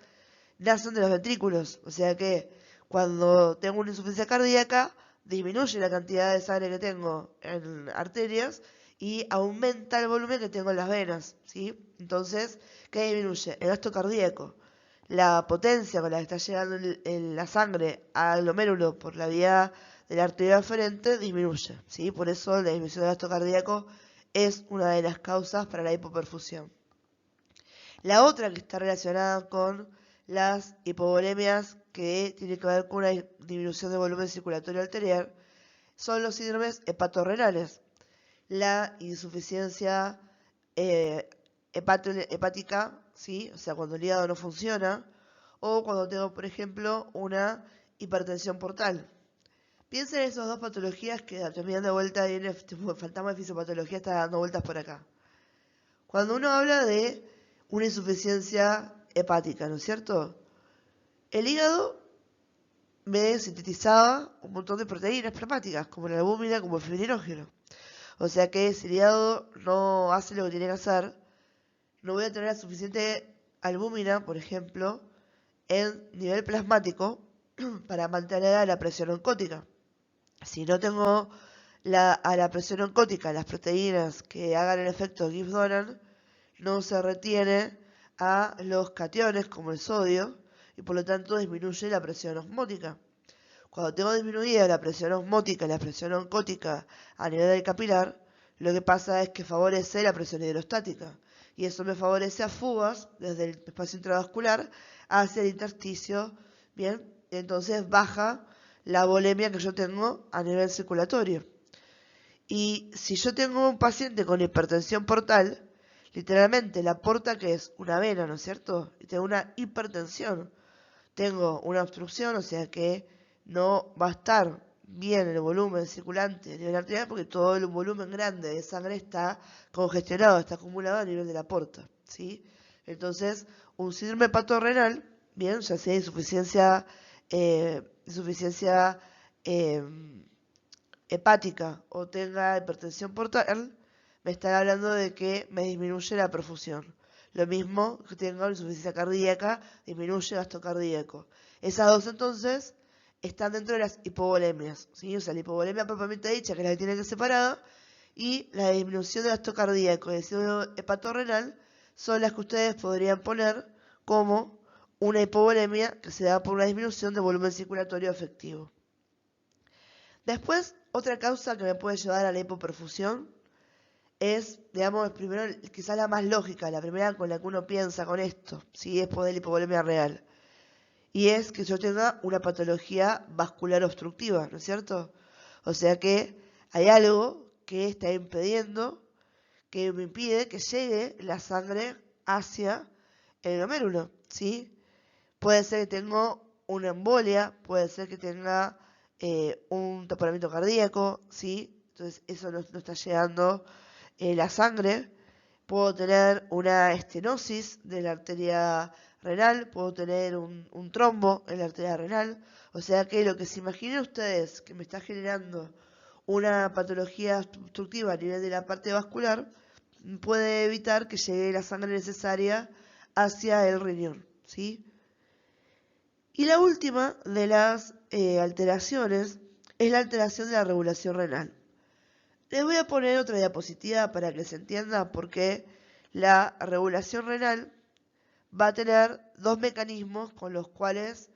nacen de los ventrículos, o sea que cuando tengo una insuficiencia cardíaca, disminuye la cantidad de sangre que tengo en arterias y aumenta el volumen que tengo en las venas, ¿sí? Entonces, ¿qué disminuye? El gasto cardíaco. La potencia con la que está llegando la sangre al glomérulo por la vía de la arteria aferente disminuye, ¿sí? Por eso la disminución del gasto cardíaco es una de las causas para la hipoperfusión. La otra que está relacionada con las hipovolemias que tiene que ver con una disminución del volumen circulatorio arterial son los síndromes hepatorrenales. La insuficiencia hepática, ¿sí? O sea, cuando el hígado no funciona, o cuando tengo, por ejemplo, una hipertensión portal. Piensen en esas dos patologías que también dando vuelta, viene el fantasma de fisiopatología está dando vueltas por acá. Cuando uno habla de una insuficiencia hepática, ¿no es cierto? El hígado me sintetizaba un montón de proteínas plasmáticas, como la albúmina, como el fibrinógeno. O sea que si el hígado no hace lo que tiene que hacer, no voy a tener la suficiente albúmina, por ejemplo, en nivel plasmático para mantener la presión oncótica. Si no tengo a la presión oncótica las proteínas que hagan el efecto Gibbs-Donan, no se retiene a los cationes como el sodio y por lo tanto disminuye la presión osmótica. Cuando tengo disminuida la presión osmótica y la presión oncótica a nivel del capilar, lo que pasa es que favorece la presión hidrostática. Y eso me favorece a fugas desde el espacio intravascular hacia el intersticio. Bien, entonces baja la volemia que yo tengo a nivel circulatorio. Y si yo tengo un paciente con hipertensión portal, literalmente la porta, que es una vena, ¿no es cierto? Y tengo una hipertensión. Tengo una obstrucción, o sea que no va a estar bien el volumen circulante a nivel arterial porque todo el volumen grande de sangre está congestionado, está acumulado a nivel de la porta, ¿sí? Entonces, un síndrome hepatorenal, bien, ya sea insuficiencia eh, hepática o tenga hipertensión portal, me están hablando de que me disminuye la perfusión. Lo mismo que tenga insuficiencia cardíaca, disminuye el gasto cardíaco. Esas dos entonces están dentro de las hipovolemias, ¿sí? O sea, la hipovolemia propiamente dicha, que es la que tiene que separar, y la disminución del gasto cardíaco y el síndrome hepatorrenal son las que ustedes podrían poner como una hipovolemia que se da por una disminución del volumen circulatorio efectivo. Después, otra causa que me puede llevar a la hipoperfusión es, digamos, primero quizás la más lógica, la primera con la que uno piensa con esto, ¿sí? Es poder la hipovolemia real. Y es que yo tenga una patología vascular obstructiva, ¿no es cierto? O sea que hay algo que está impidiendo, que me impide que llegue la sangre hacia el glomérulo, ¿sí? Puede ser que tenga una embolia, puede ser que tenga un taponamiento cardíaco, ¿sí? Entonces eso no está llegando la sangre. Puedo tener una estenosis de la arteria renal, puedo tener un trombo en la arteria renal. O sea que lo que se imaginen ustedes que me está generando una patología obstructiva a nivel de la parte vascular, puede evitar que llegue la sangre necesaria hacia el riñón, ¿sí? Y la última de las alteraciones es la alteración de la regulación renal. Les voy a poner otra diapositiva para que se entienda por qué la regulación renal va a tener dos mecanismos con los cuales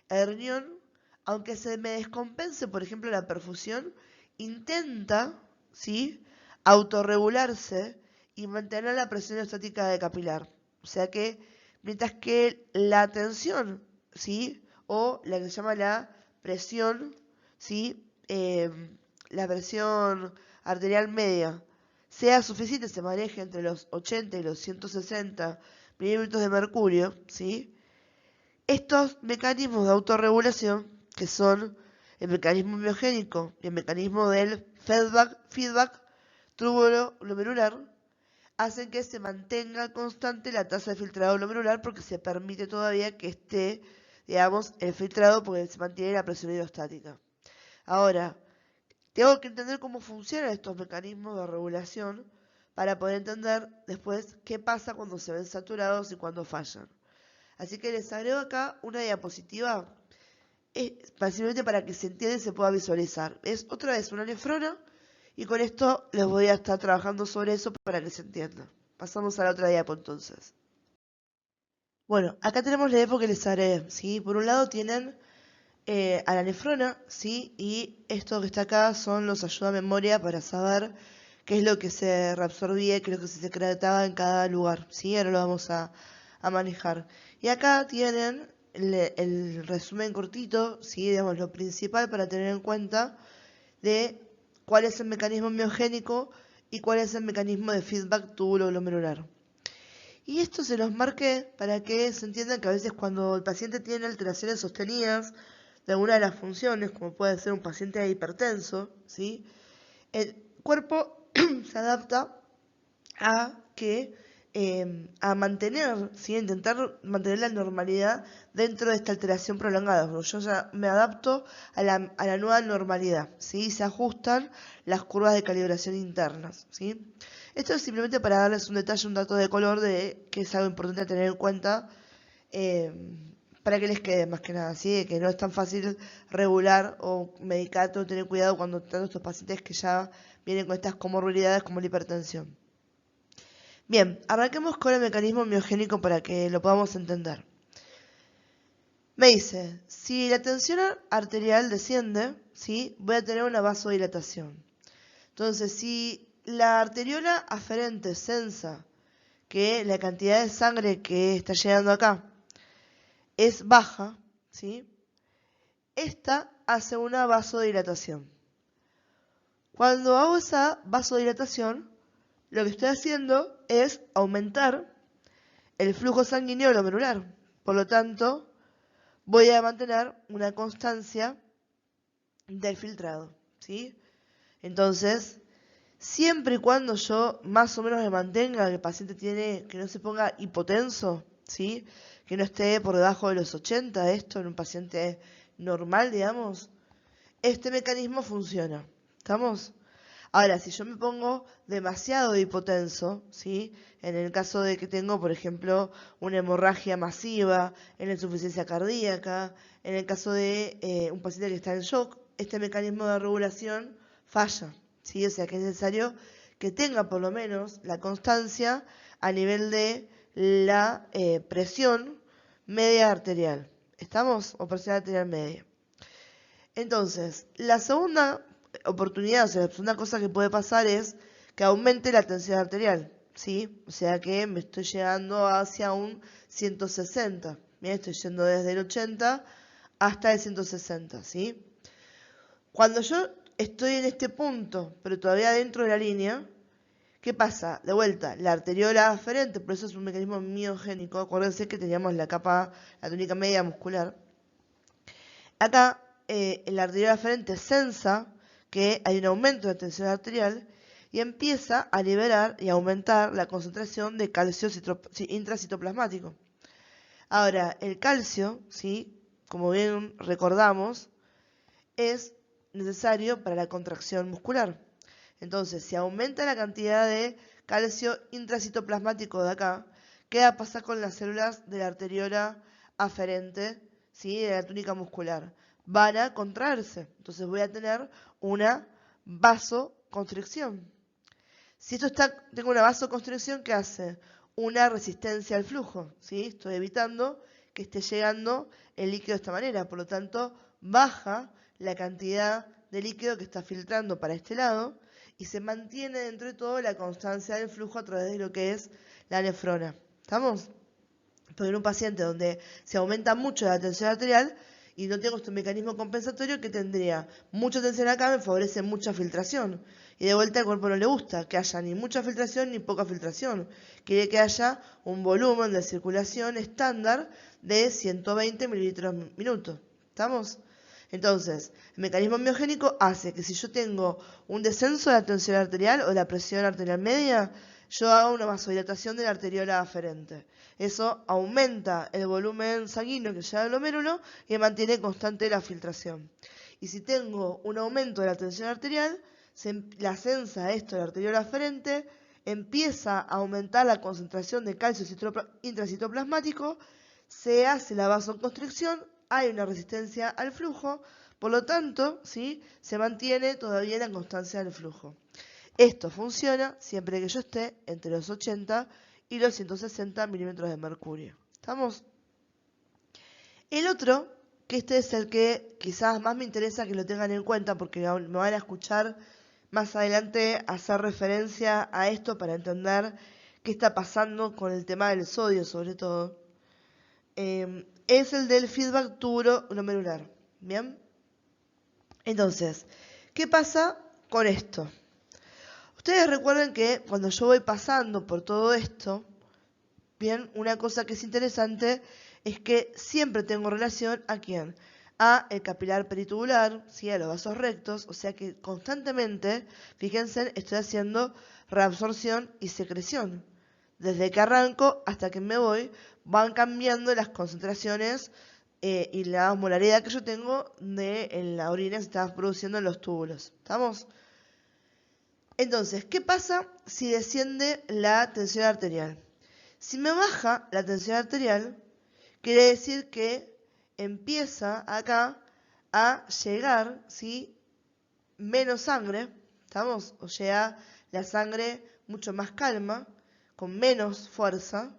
el riñón, aunque se me descompense, por ejemplo, la perfusión, intenta, ¿sí?, autorregularse y mantener la presión estática de capilar. O sea que, mientras que la tensión, ¿sí?, o la que se llama la presión, ¿sí?, la presión arterial media, sea suficiente, se maneje entre los 80 y los 160 milímetros de mercurio, ¿sí? Estos mecanismos de autorregulación, que son el mecanismo miogénico y el mecanismo del feedback túbulo-glomerular, hacen que se mantenga constante la tasa de filtrado glomerular porque se permite todavía que esté, digamos, el filtrado porque se mantiene la presión hidrostática. Ahora, tengo que entender cómo funcionan estos mecanismos de regulación para poder entender después qué pasa cuando se ven saturados y cuando fallan. Así que les agrego acá una diapositiva, básicamente para que se entienda y se pueda visualizar. Es otra vez una nefrona y con esto les voy a estar trabajando sobre eso para que se entienda. Pasamos a la otra diapo entonces. Bueno, acá tenemos la diapo que les agregué, ¿sí? Por un lado tienen a la nefrona, ¿sí? Y esto que está acá son los ayuda a memoria para saber qué es lo que se reabsorbía, qué es lo que se secretaba en cada lugar, ¿sí? Ahora lo vamos a manejar. Y acá tienen el resumen cortito, ¿sí? Digamos, lo principal para tener en cuenta de cuál es el mecanismo miogénico y cuál es el mecanismo de feedback túbulo-glomerular. Y esto se los marqué para que se entienda que a veces cuando el paciente tiene alteraciones sostenidas de alguna de las funciones, como puede ser un paciente hipertenso, ¿sí?, el cuerpo se adapta a mantener, ¿sí?, intentar mantener la normalidad dentro de esta alteración prolongada. Yo ya me adapto a la nueva normalidad, ¿sí? Se ajustan las curvas de calibración internas, ¿sí? Esto es simplemente para darles un detalle, un dato de color de que es algo importante a tener en cuenta para que les quede más que nada, ¿sí? Que no es tan fácil regular o medicar, o tener cuidado cuando están estos pacientes que ya vienen con estas comorbilidades como la hipertensión. Bien, arranquemos con el mecanismo miogénico para que lo podamos entender. Me dice, si la tensión arterial desciende, ¿sí? Voy a tener una vasodilatación. Entonces, si la arteriola aferente sensa que la cantidad de sangre que está llegando acá es baja, ¿sí? Esta hace una vasodilatación. Cuando hago esa vasodilatación, lo que estoy haciendo es aumentar el flujo sanguíneo glomerular. Por lo tanto, voy a mantener una constancia del filtrado, ¿sí? Entonces, siempre y cuando yo más o menos me mantenga, que el paciente que no se ponga hipotenso, ¿sí? Que no esté por debajo de los 80, esto en un paciente normal, digamos, este mecanismo funciona. ¿Estamos? Ahora, si yo me pongo demasiado hipotenso, ¿sí? En el caso de que tengo, por ejemplo, una hemorragia masiva, en la insuficiencia cardíaca, en el caso de un paciente que está en shock, este mecanismo de regulación falla, ¿sí? O sea que es necesario que tenga por lo menos la constancia a nivel de la presión media arterial. ¿Estamos? O presión arterial media. Entonces, la segunda oportunidad, o sea, la segunda cosa que puede pasar es que aumente la tensión arterial, ¿sí? O sea que me estoy llegando hacia un 160. Bien, estoy yendo desde el 80 hasta el 160, ¿sí? Cuando yo estoy en este punto, pero todavía dentro de la línea, ¿qué pasa? De vuelta, la arteriola aferente, por eso es un mecanismo miogénico. Acuérdense que teníamos la túnica media muscular. Acá, la arteriola aferente sensa que hay un aumento de la tensión arterial y empieza a liberar y aumentar la concentración de calcio intracitoplasmático. Ahora, el calcio, ¿sí? Como bien recordamos, es necesario para la contracción muscular. Entonces, si aumenta la cantidad de calcio intracitoplasmático de acá, ¿qué va a pasar con las células de la arteriola aferente, ¿sí? De la túnica muscular? Van a contraerse. Entonces voy a tener una vasoconstricción. Si tengo una vasoconstricción, ¿qué hace? Una resistencia al flujo, ¿sí? Estoy evitando que esté llegando el líquido de esta manera. Por lo tanto, baja la cantidad de líquido que está filtrando para este lado y se mantiene dentro de todo la constancia del flujo a través de lo que es la nefrona. ¿Estamos? Porque en un paciente donde se aumenta mucho la tensión arterial y no tengo este mecanismo compensatorio, que tendría mucha tensión acá, me favorece mucha filtración. Y de vuelta al cuerpo no le gusta que haya ni mucha filtración ni poca filtración. Quiere que haya un volumen de circulación estándar de 120 mililitros minuto. ¿Estamos? Entonces, el mecanismo miogénico hace que si yo tengo un descenso de la tensión arterial o la presión arterial media, yo hago una vasodilatación de la arteriola aferente. Eso aumenta el volumen sanguíneo que llega al glomérulo y mantiene constante la filtración. Y si tengo un aumento de la tensión arterial, la sensa esto de la arteriola aferente empieza a aumentar la concentración de calcio intracitoplasmático, se hace la vasoconstricción, hay una resistencia al flujo, por lo tanto, ¿sí? Se mantiene todavía la constancia del flujo. Esto funciona siempre que yo esté entre los 80 y los 160 milímetros de mercurio. ¿Estamos? El otro, que este es el que quizás más me interesa que lo tengan en cuenta porque me van a escuchar más adelante hacer referencia a esto para entender qué está pasando con el tema del sodio sobre todo, es el del feedback tuburo-glomerular. ¿Bien? Entonces, ¿qué pasa con esto? Ustedes recuerden que cuando yo voy pasando por todo esto, bien, una cosa que es interesante es que siempre tengo relación ¿a quién? A el capilar peritubular, ¿sí? A los vasos rectos, o sea que constantemente, fíjense, estoy haciendo reabsorción y secreción. Desde que arranco hasta que me voy, van cambiando las concentraciones y la molaridad que yo tengo en la orina que se está produciendo en los túbulos. ¿Estamos? Entonces, ¿qué pasa si desciende la tensión arterial? Si me baja la tensión arterial, quiere decir que empieza acá a llegar, ¿sí? Menos sangre, ¿estamos? O sea, la sangre mucho más calma, con menos fuerza,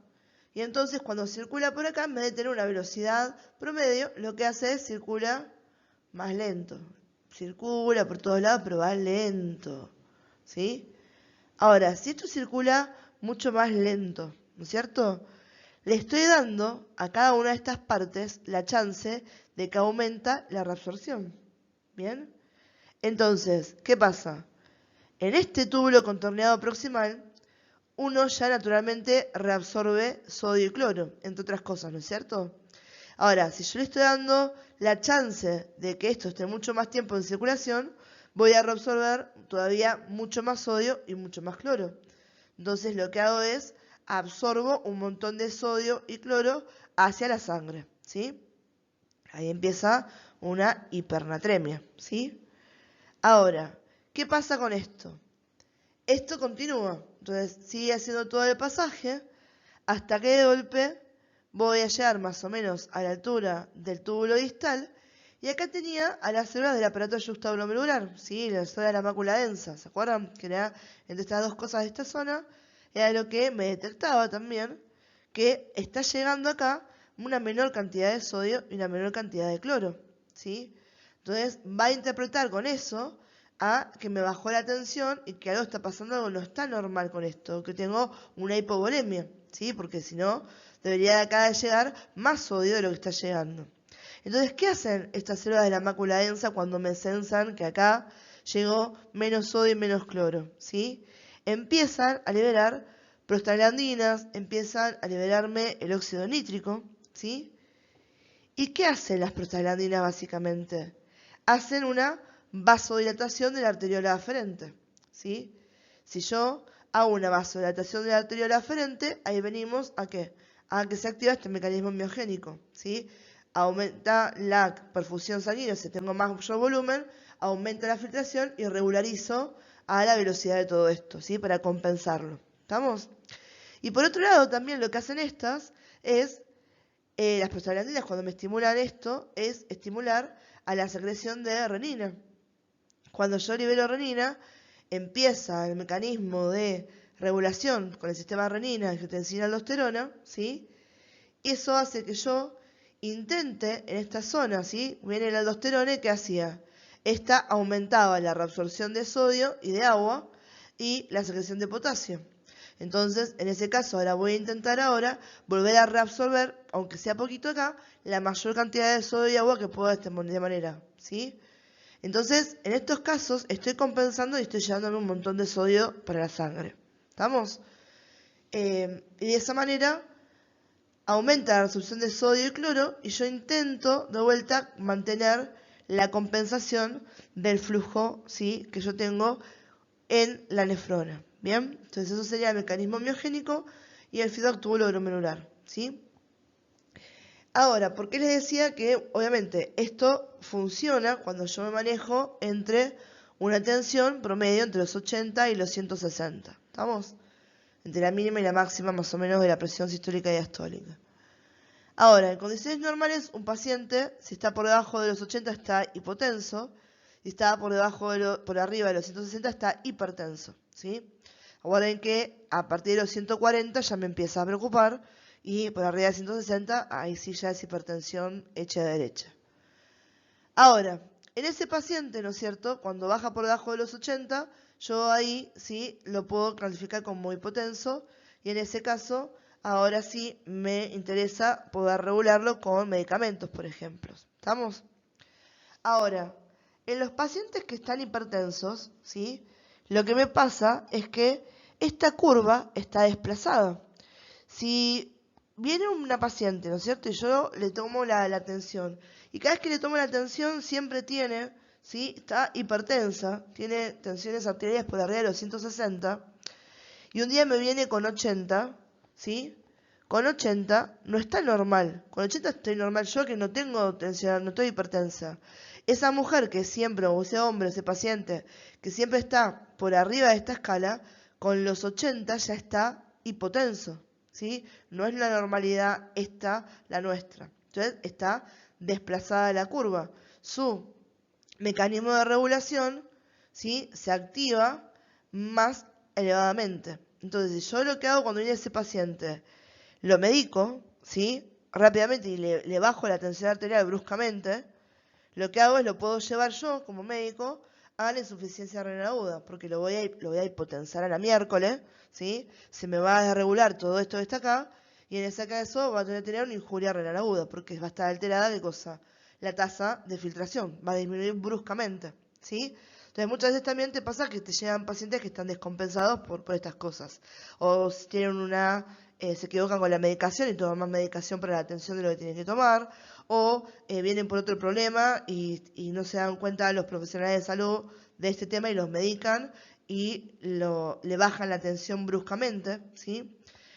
Y entonces cuando circula por acá, en vez de tener una velocidad promedio, lo que hace es circula más lento. Circula por todos lados, pero va lento. ¿Sí? Ahora, si esto circula mucho más lento, ¿no es cierto? Le estoy dando a cada una de estas partes la chance de que aumenta la reabsorción. ¿Bien? Entonces, ¿qué pasa? En este túbulo contorneado proximal, uno ya naturalmente reabsorbe sodio y cloro, entre otras cosas, ¿no es cierto? Ahora, si yo le estoy dando la chance de que esto esté mucho más tiempo en circulación, voy a reabsorber todavía mucho más sodio y mucho más cloro. Entonces lo que hago es absorbo un montón de sodio y cloro hacia la sangre, ¿sí? Ahí empieza una hipernatremia, ¿sí? Ahora, ¿qué pasa con esto? Esto continúa, entonces sigue haciendo todo el pasaje hasta que de golpe voy a llegar más o menos a la altura del túbulo distal y acá tenía a las células del aparato yuxtaglomerular, ¿sí? La zona de la mácula densa, ¿se acuerdan? Que era entre estas dos cosas de esta zona, era lo que me detectaba también que está llegando acá una menor cantidad de sodio y una menor cantidad de cloro, ¿sí? Entonces va a interpretar con eso a que me bajó la tensión y que algo está pasando, algo no está normal con esto, que tengo una hipovolemia, ¿sí? Porque si no, debería de acá de llegar más sodio de lo que está llegando. Entonces, ¿qué hacen estas células de la mácula densa cuando me sensan que acá llegó menos sodio y menos cloro, ¿sí? Empiezan a liberar prostaglandinas, empiezan a liberarme el óxido nítrico, ¿sí? ¿Y qué hacen las prostaglandinas básicamente? Hacen una vasodilatación de la arteriola aferente, ¿sí? Si yo hago una vasodilatación de la arteriola aferente, ahí venimos a ¿qué? A que se activa este mecanismo miogénico, ¿sí? Aumenta la perfusión sanguínea, si tengo mayor volumen, aumenta la filtración y regularizo a la velocidad de todo esto, ¿sí? Para compensarlo. ¿Estamos? Y por otro lado, también lo que hacen estas es las prostaglandinas, cuando me estimulan esto, es estimular a la secreción de renina. Cuando yo libero renina, empieza el mecanismo de regulación con el sistema renina, angiotensina, aldosterona, ¿sí? Y eso hace que yo intente en esta zona, ¿sí? Viene la aldosterona, ¿qué hacía? Esta aumentaba la reabsorción de sodio y de agua y la secreción de potasio. Entonces, en ese caso, ahora voy a intentar volver a reabsorber, aunque sea poquito acá, la mayor cantidad de sodio y agua que pueda de esta manera, ¿sí? Entonces, en estos casos, estoy compensando y estoy llevándome un montón de sodio para la sangre. ¿Estamos? Y de esa manera aumenta la absorción de sodio y cloro y yo intento de vuelta mantener la compensación del flujo, ¿sí? Que yo tengo en la nefrona. ¿Bien? Entonces eso sería el mecanismo miogénico y el feedback túbulo glomerular, ¿sí? Ahora, ¿por qué les decía que obviamente esto funciona cuando yo me manejo entre una tensión promedio entre los 80 y los 160? ¿Estamos? Entre la mínima y la máxima más o menos de la presión sistólica y diastólica. Ahora, en condiciones normales, un paciente, si está por debajo de los 80, está hipotenso, si está por arriba de los 160, está hipertenso, ¿sí? Aguarden que a partir de los 140 ya me empieza a preocupar y por arriba de 160, ahí sí ya es hipertensión hecha de derecha. Ahora, en ese paciente, ¿no es cierto? Cuando baja por debajo de los 80, yo ahí sí lo puedo clasificar como hipotenso y en ese caso, ahora sí me interesa poder regularlo con medicamentos, por ejemplo. ¿Estamos? Ahora, en los pacientes que están hipertensos, ¿sí? Lo que me pasa es que esta curva está desplazada. Si viene una paciente, ¿no es cierto? Y yo le tomo la tensión. Y cada vez que le tomo la tensión siempre tiene, ¿sí? Está hipertensa, tiene tensiones arteriales por arriba de los 160. Y un día me viene con 80, ¿sí? Con 80 no está normal. Con 80 estoy normal yo que no tengo tensión, no estoy hipertensa. Esa mujer que siempre, o ese hombre, ese paciente, que siempre está por arriba de esta escala, con los 80 ya está hipotenso, ¿sí? No es la normalidad esta la nuestra. Entonces está desplazada la curva. Su mecanismo de regulación, ¿sí? Se activa más elevadamente. Entonces, yo lo que hago cuando viene ese paciente, lo medico, ¿sí? Rápidamente y le bajo la tensión arterial bruscamente, lo que hago es lo puedo llevar yo como médico a la insuficiencia renal aguda, porque lo voy a hipotensar a la miércoles, ¿sí? Se me va a desregular todo esto que está acá, y en ese caso va a tener una injuria renal aguda, porque va a estar alterada, ¿qué cosa? La tasa de filtración, va a disminuir bruscamente, ¿sí? Entonces muchas veces también te pasa que te llegan pacientes que están descompensados por estas cosas, o si tienen se equivocan con la medicación y toman más medicación para la atención de lo que tienen que tomar, o vienen por otro problema y no se dan cuenta los profesionales de salud de este tema y los medican y le bajan la tensión bruscamente, ¿sí?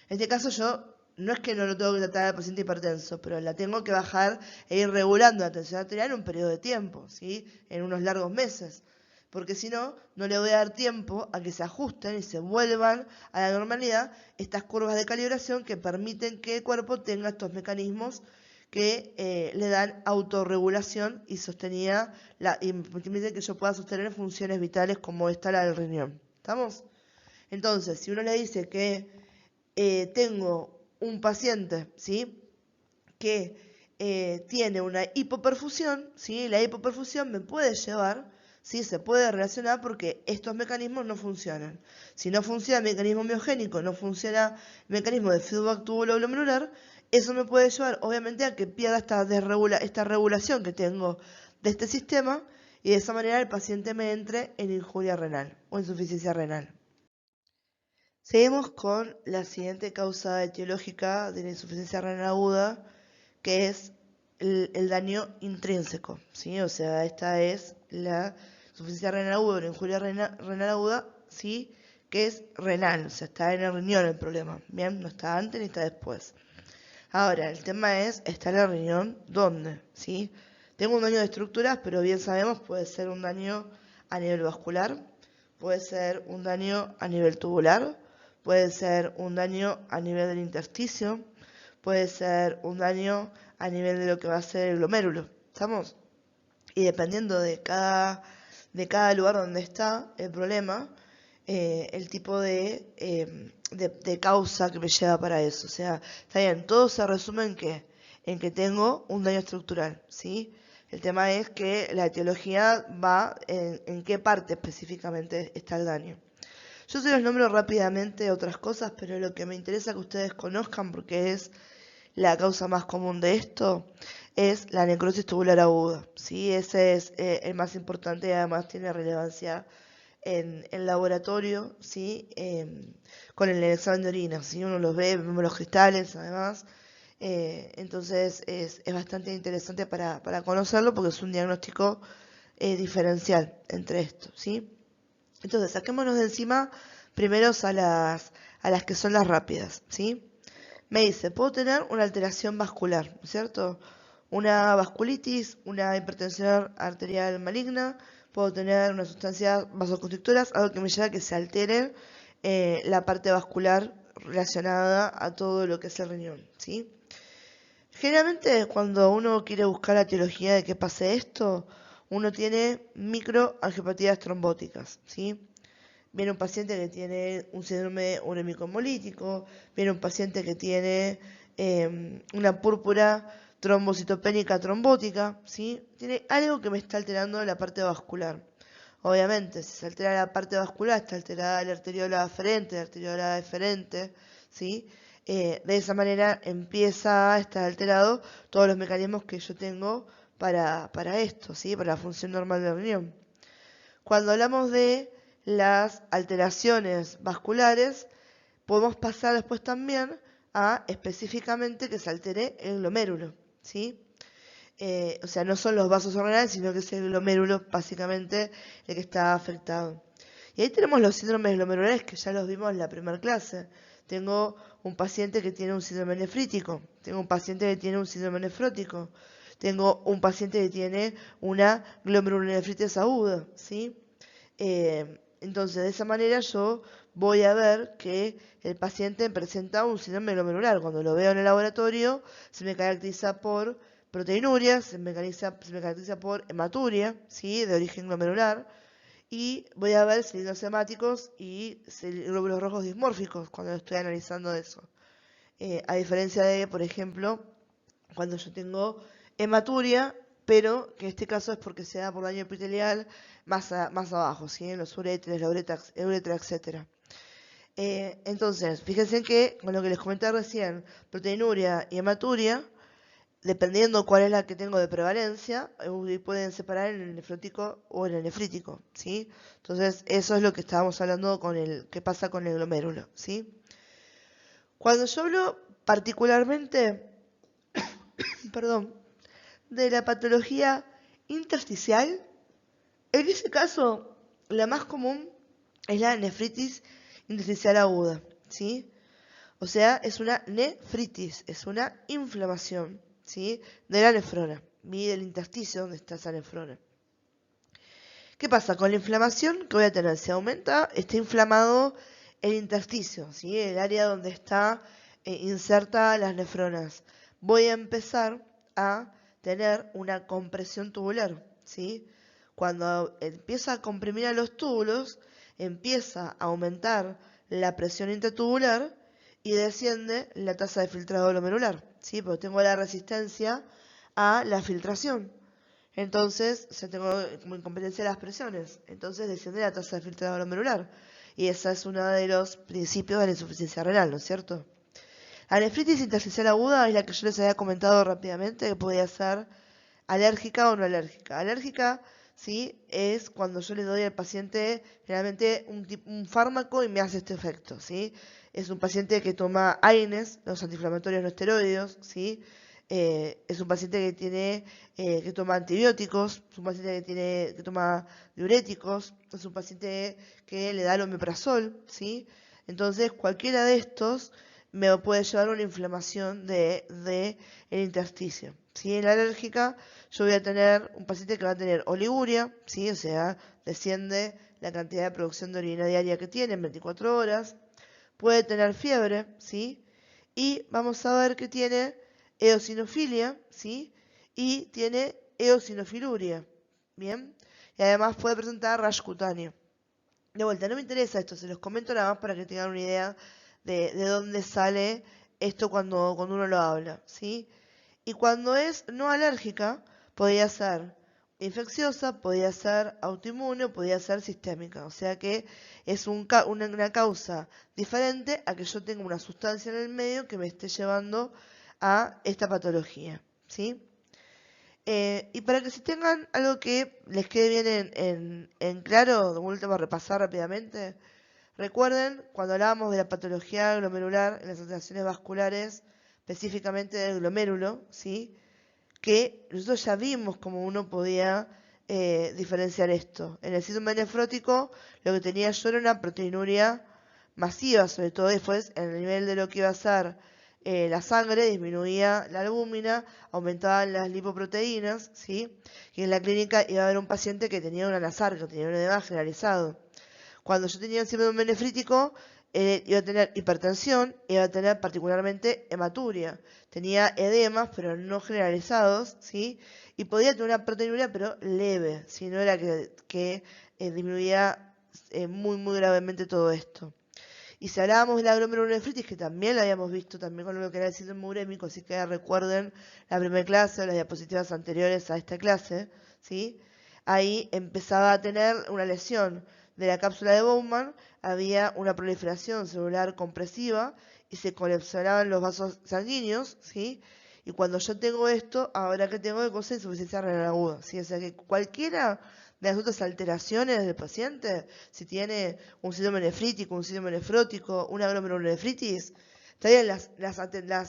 En este caso yo no es que no lo tengo que tratar al paciente hipertenso, pero la tengo que bajar e ir regulando la tensión arterial en un periodo de tiempo, ¿sí? En unos largos meses. Porque si no, no le voy a dar tiempo a que se ajusten y se vuelvan a la normalidad estas curvas de calibración que permiten que el cuerpo tenga estos mecanismos que le dan autorregulación y sostenida y permiten que yo pueda sostener funciones vitales como esta, la del riñón. ¿Estamos? Entonces, si uno le dice que tengo un paciente, ¿sí? Que tiene una hipoperfusión, ¿sí? La hipoperfusión me puede llevar, ¿sí? Se puede relacionar porque estos mecanismos no funcionan. Si no funciona el mecanismo miogénico, no funciona el mecanismo de feedback tubulo-glomerular, eso me puede llevar, obviamente, a que pierda esta regulación que tengo de este sistema y de esa manera el paciente me entre en injuria renal o insuficiencia renal. Seguimos con la siguiente causa etiológica de la insuficiencia renal aguda, que es el daño intrínseco, ¿sí? O sea, esta es la insuficiencia renal aguda, la injuria renal aguda, ¿sí? Que es renal, o sea, está en el riñón el problema, ¿bien? No está antes ni está después. Ahora, el tema es, ¿está en el riñón dónde? ¿Sí? Tengo un daño de estructuras, pero bien sabemos, puede ser un daño a nivel vascular, puede ser un daño a nivel tubular, puede ser un daño a nivel del intersticio, puede ser un daño a nivel de lo que va a ser el glomérulo, ¿estamos? Y dependiendo de cada lugar donde está el problema, el tipo de causa que me lleva para eso. O sea, está bien, todo se resume en que tengo un daño estructural, ¿sí? El tema es que la etiología va en qué parte específicamente está el daño. Yo se los nombro rápidamente otras cosas, pero lo que me interesa que ustedes conozcan, porque es la causa más común de esto, es la necrosis tubular aguda, ¿sí? Ese es el más importante y además tiene relevancia en el laboratorio, ¿sí? Con el examen de orina, ¿sí? Uno los ve, vemos los cristales, además. Entonces es bastante interesante para conocerlo porque es un diagnóstico diferencial entre esto, ¿sí? Entonces, saquémonos de encima primeros a las que son las rápidas, ¿sí? Me dice, puedo tener una alteración vascular, ¿cierto? Una vasculitis, una hipertensión arterial maligna, puedo tener una sustancia vasoconstrictoras, algo que me lleva a que se altere la parte vascular relacionada a todo lo que es el riñón, ¿sí? Generalmente cuando uno quiere buscar la etiología de qué pase esto, uno tiene microangiopatías trombóticas, ¿sí? Viene un paciente que tiene un síndrome urémico hemolítico, viene un paciente que tiene una púrpura trombocitopénica trombótica, ¿sí? Tiene algo que me está alterando la parte vascular. Obviamente, si se altera la parte vascular, está alterada la arteriola aferente, la arteriola deferente, ¿sí? De esa manera empieza a estar alterado todos los mecanismos que yo tengo para esto, ¿sí? Para la función normal del riñón. Cuando hablamos de las alteraciones vasculares, podemos pasar después también a específicamente que se altere el glomérulo, ¿sí? O sea, no son los vasos renales, sino que es el glomérulo básicamente el que está afectado. Y ahí tenemos los síndromes glomerulares que ya los vimos en la primera clase. Tengo un paciente que tiene un síndrome nefrítico, tengo un paciente que tiene un síndrome nefrótico, tengo un paciente que tiene una glomerulonefritis aguda, ¿sí? Entonces, de esa manera yo voy a ver que el paciente presenta un síndrome glomerular. Cuando lo veo en el laboratorio, se me caracteriza por proteinuria, se me caracteriza por hematuria, ¿sí? De origen glomerular. Y voy a ver cilindros hemáticos y glóbulos rojos dismórficos cuando estoy analizando eso. a diferencia de, por ejemplo, cuando yo tengo hematuria, pero que en este caso es porque se da por daño epitelial más abajo, ¿sí? En los uréteres, la uretra, etc. Entonces, fíjense que con lo que les comenté recién, proteinuria y hematuria, dependiendo cuál es la que tengo de prevalencia, pueden separar en el nefrótico o en el nefrítico, ¿sí? Entonces, eso es lo que estábamos hablando con qué pasa con el glomérulo, ¿sí? Cuando yo hablo particularmente, perdón, de la patología intersticial, en ese caso, la más común es la nefritis intersticial aguda, ¿sí? O sea, es una nefritis, es una inflamación, ¿sí? De la nefrona y del intersticio donde está esa nefrona. ¿Qué pasa? Con la inflamación que voy a tener, se aumenta, está inflamado el intersticio, ¿sí? El área donde está inserta las nefronas. Voy a empezar a tener una compresión tubular, ¿sí? Cuando empieza a comprimir a los túbulos, empieza a aumentar la presión intratubular y desciende la tasa de filtrado glomerular, ¿sí? Porque tengo la resistencia a la filtración. Entonces, tengo como incompetencia las presiones. Entonces desciende la tasa de filtrado glomerular. Y ese es uno de los principios de la insuficiencia renal, ¿no es cierto? La nefritis intersticial aguda es la que yo les había comentado rápidamente, que podía ser alérgica o no alérgica. Alérgica, sí, es cuando yo le doy al paciente generalmente un fármaco y me hace este efecto, ¿sí? Es un paciente que toma AINES, los antiinflamatorios no esteroides, ¿sí? Es un paciente que toma antibióticos, es un paciente que toma diuréticos, es un paciente que le da el omeprazol, ¿sí? Entonces, cualquiera de estos me puede llevar a una inflamación de el intersticio. ¿Sí? En la alérgica, yo voy a tener un paciente que va a tener oliguria, ¿sí? O sea, desciende la cantidad de producción de orina diaria que tiene en 24 horas. Puede tener fiebre, ¿sí? Y vamos a ver que tiene eosinofilia, ¿sí? Y tiene eosinofiluria, ¿bien? Y además puede presentar rash cutáneo. De vuelta, no me interesa esto, se los comento nada más para que tengan una idea de dónde sale esto cuando uno lo habla, ¿sí? Y cuando es no alérgica, podría ser infecciosa, podría ser autoinmune o podría ser sistémica. O sea que es una causa diferente a que yo tenga una sustancia en el medio que me esté llevando a esta patología, ¿sí? Y para que se tengan algo que les quede bien en claro, de último a repasar rápidamente, recuerden cuando hablábamos de la patología glomerular en las alteraciones vasculares, específicamente del glomérulo, ¿sí? Que nosotros ya vimos cómo uno podía diferenciar esto. En el síndrome nefrótico lo que tenía yo era una proteinuria masiva, sobre todo después en el nivel de lo que iba a ser la sangre, disminuía la albúmina, aumentaban las lipoproteínas, ¿sí? Y en la clínica iba a haber un paciente que tenía una nasarca, tenía un edema generalizado. Cuando yo tenía un síndrome nefrítico, iba a tener hipertensión, iba a tener particularmente hematuria. Tenía edemas, pero no generalizados, ¿sí? Y podía tener una proteinuria, pero leve, ¿sí? No era que disminuía muy gravemente todo esto. Y si hablábamos de la glomerulonefritis, que también la habíamos visto también con lo que era el síndrome urémico, así que recuerden la primera clase o las diapositivas anteriores a esta clase, ¿sí? Ahí empezaba a tener una lesión de la cápsula de Bowman, había una proliferación celular compresiva y se colapsaban los vasos sanguíneos, ¿sí? Y cuando yo tengo esto, ahora que tengo de cosa insuficiencia renal aguda, ¿sí? O sea que cualquiera de las otras alteraciones del paciente, si tiene un síndrome nefrítico, un síndrome nefrótico, una glomerulonefritis, también las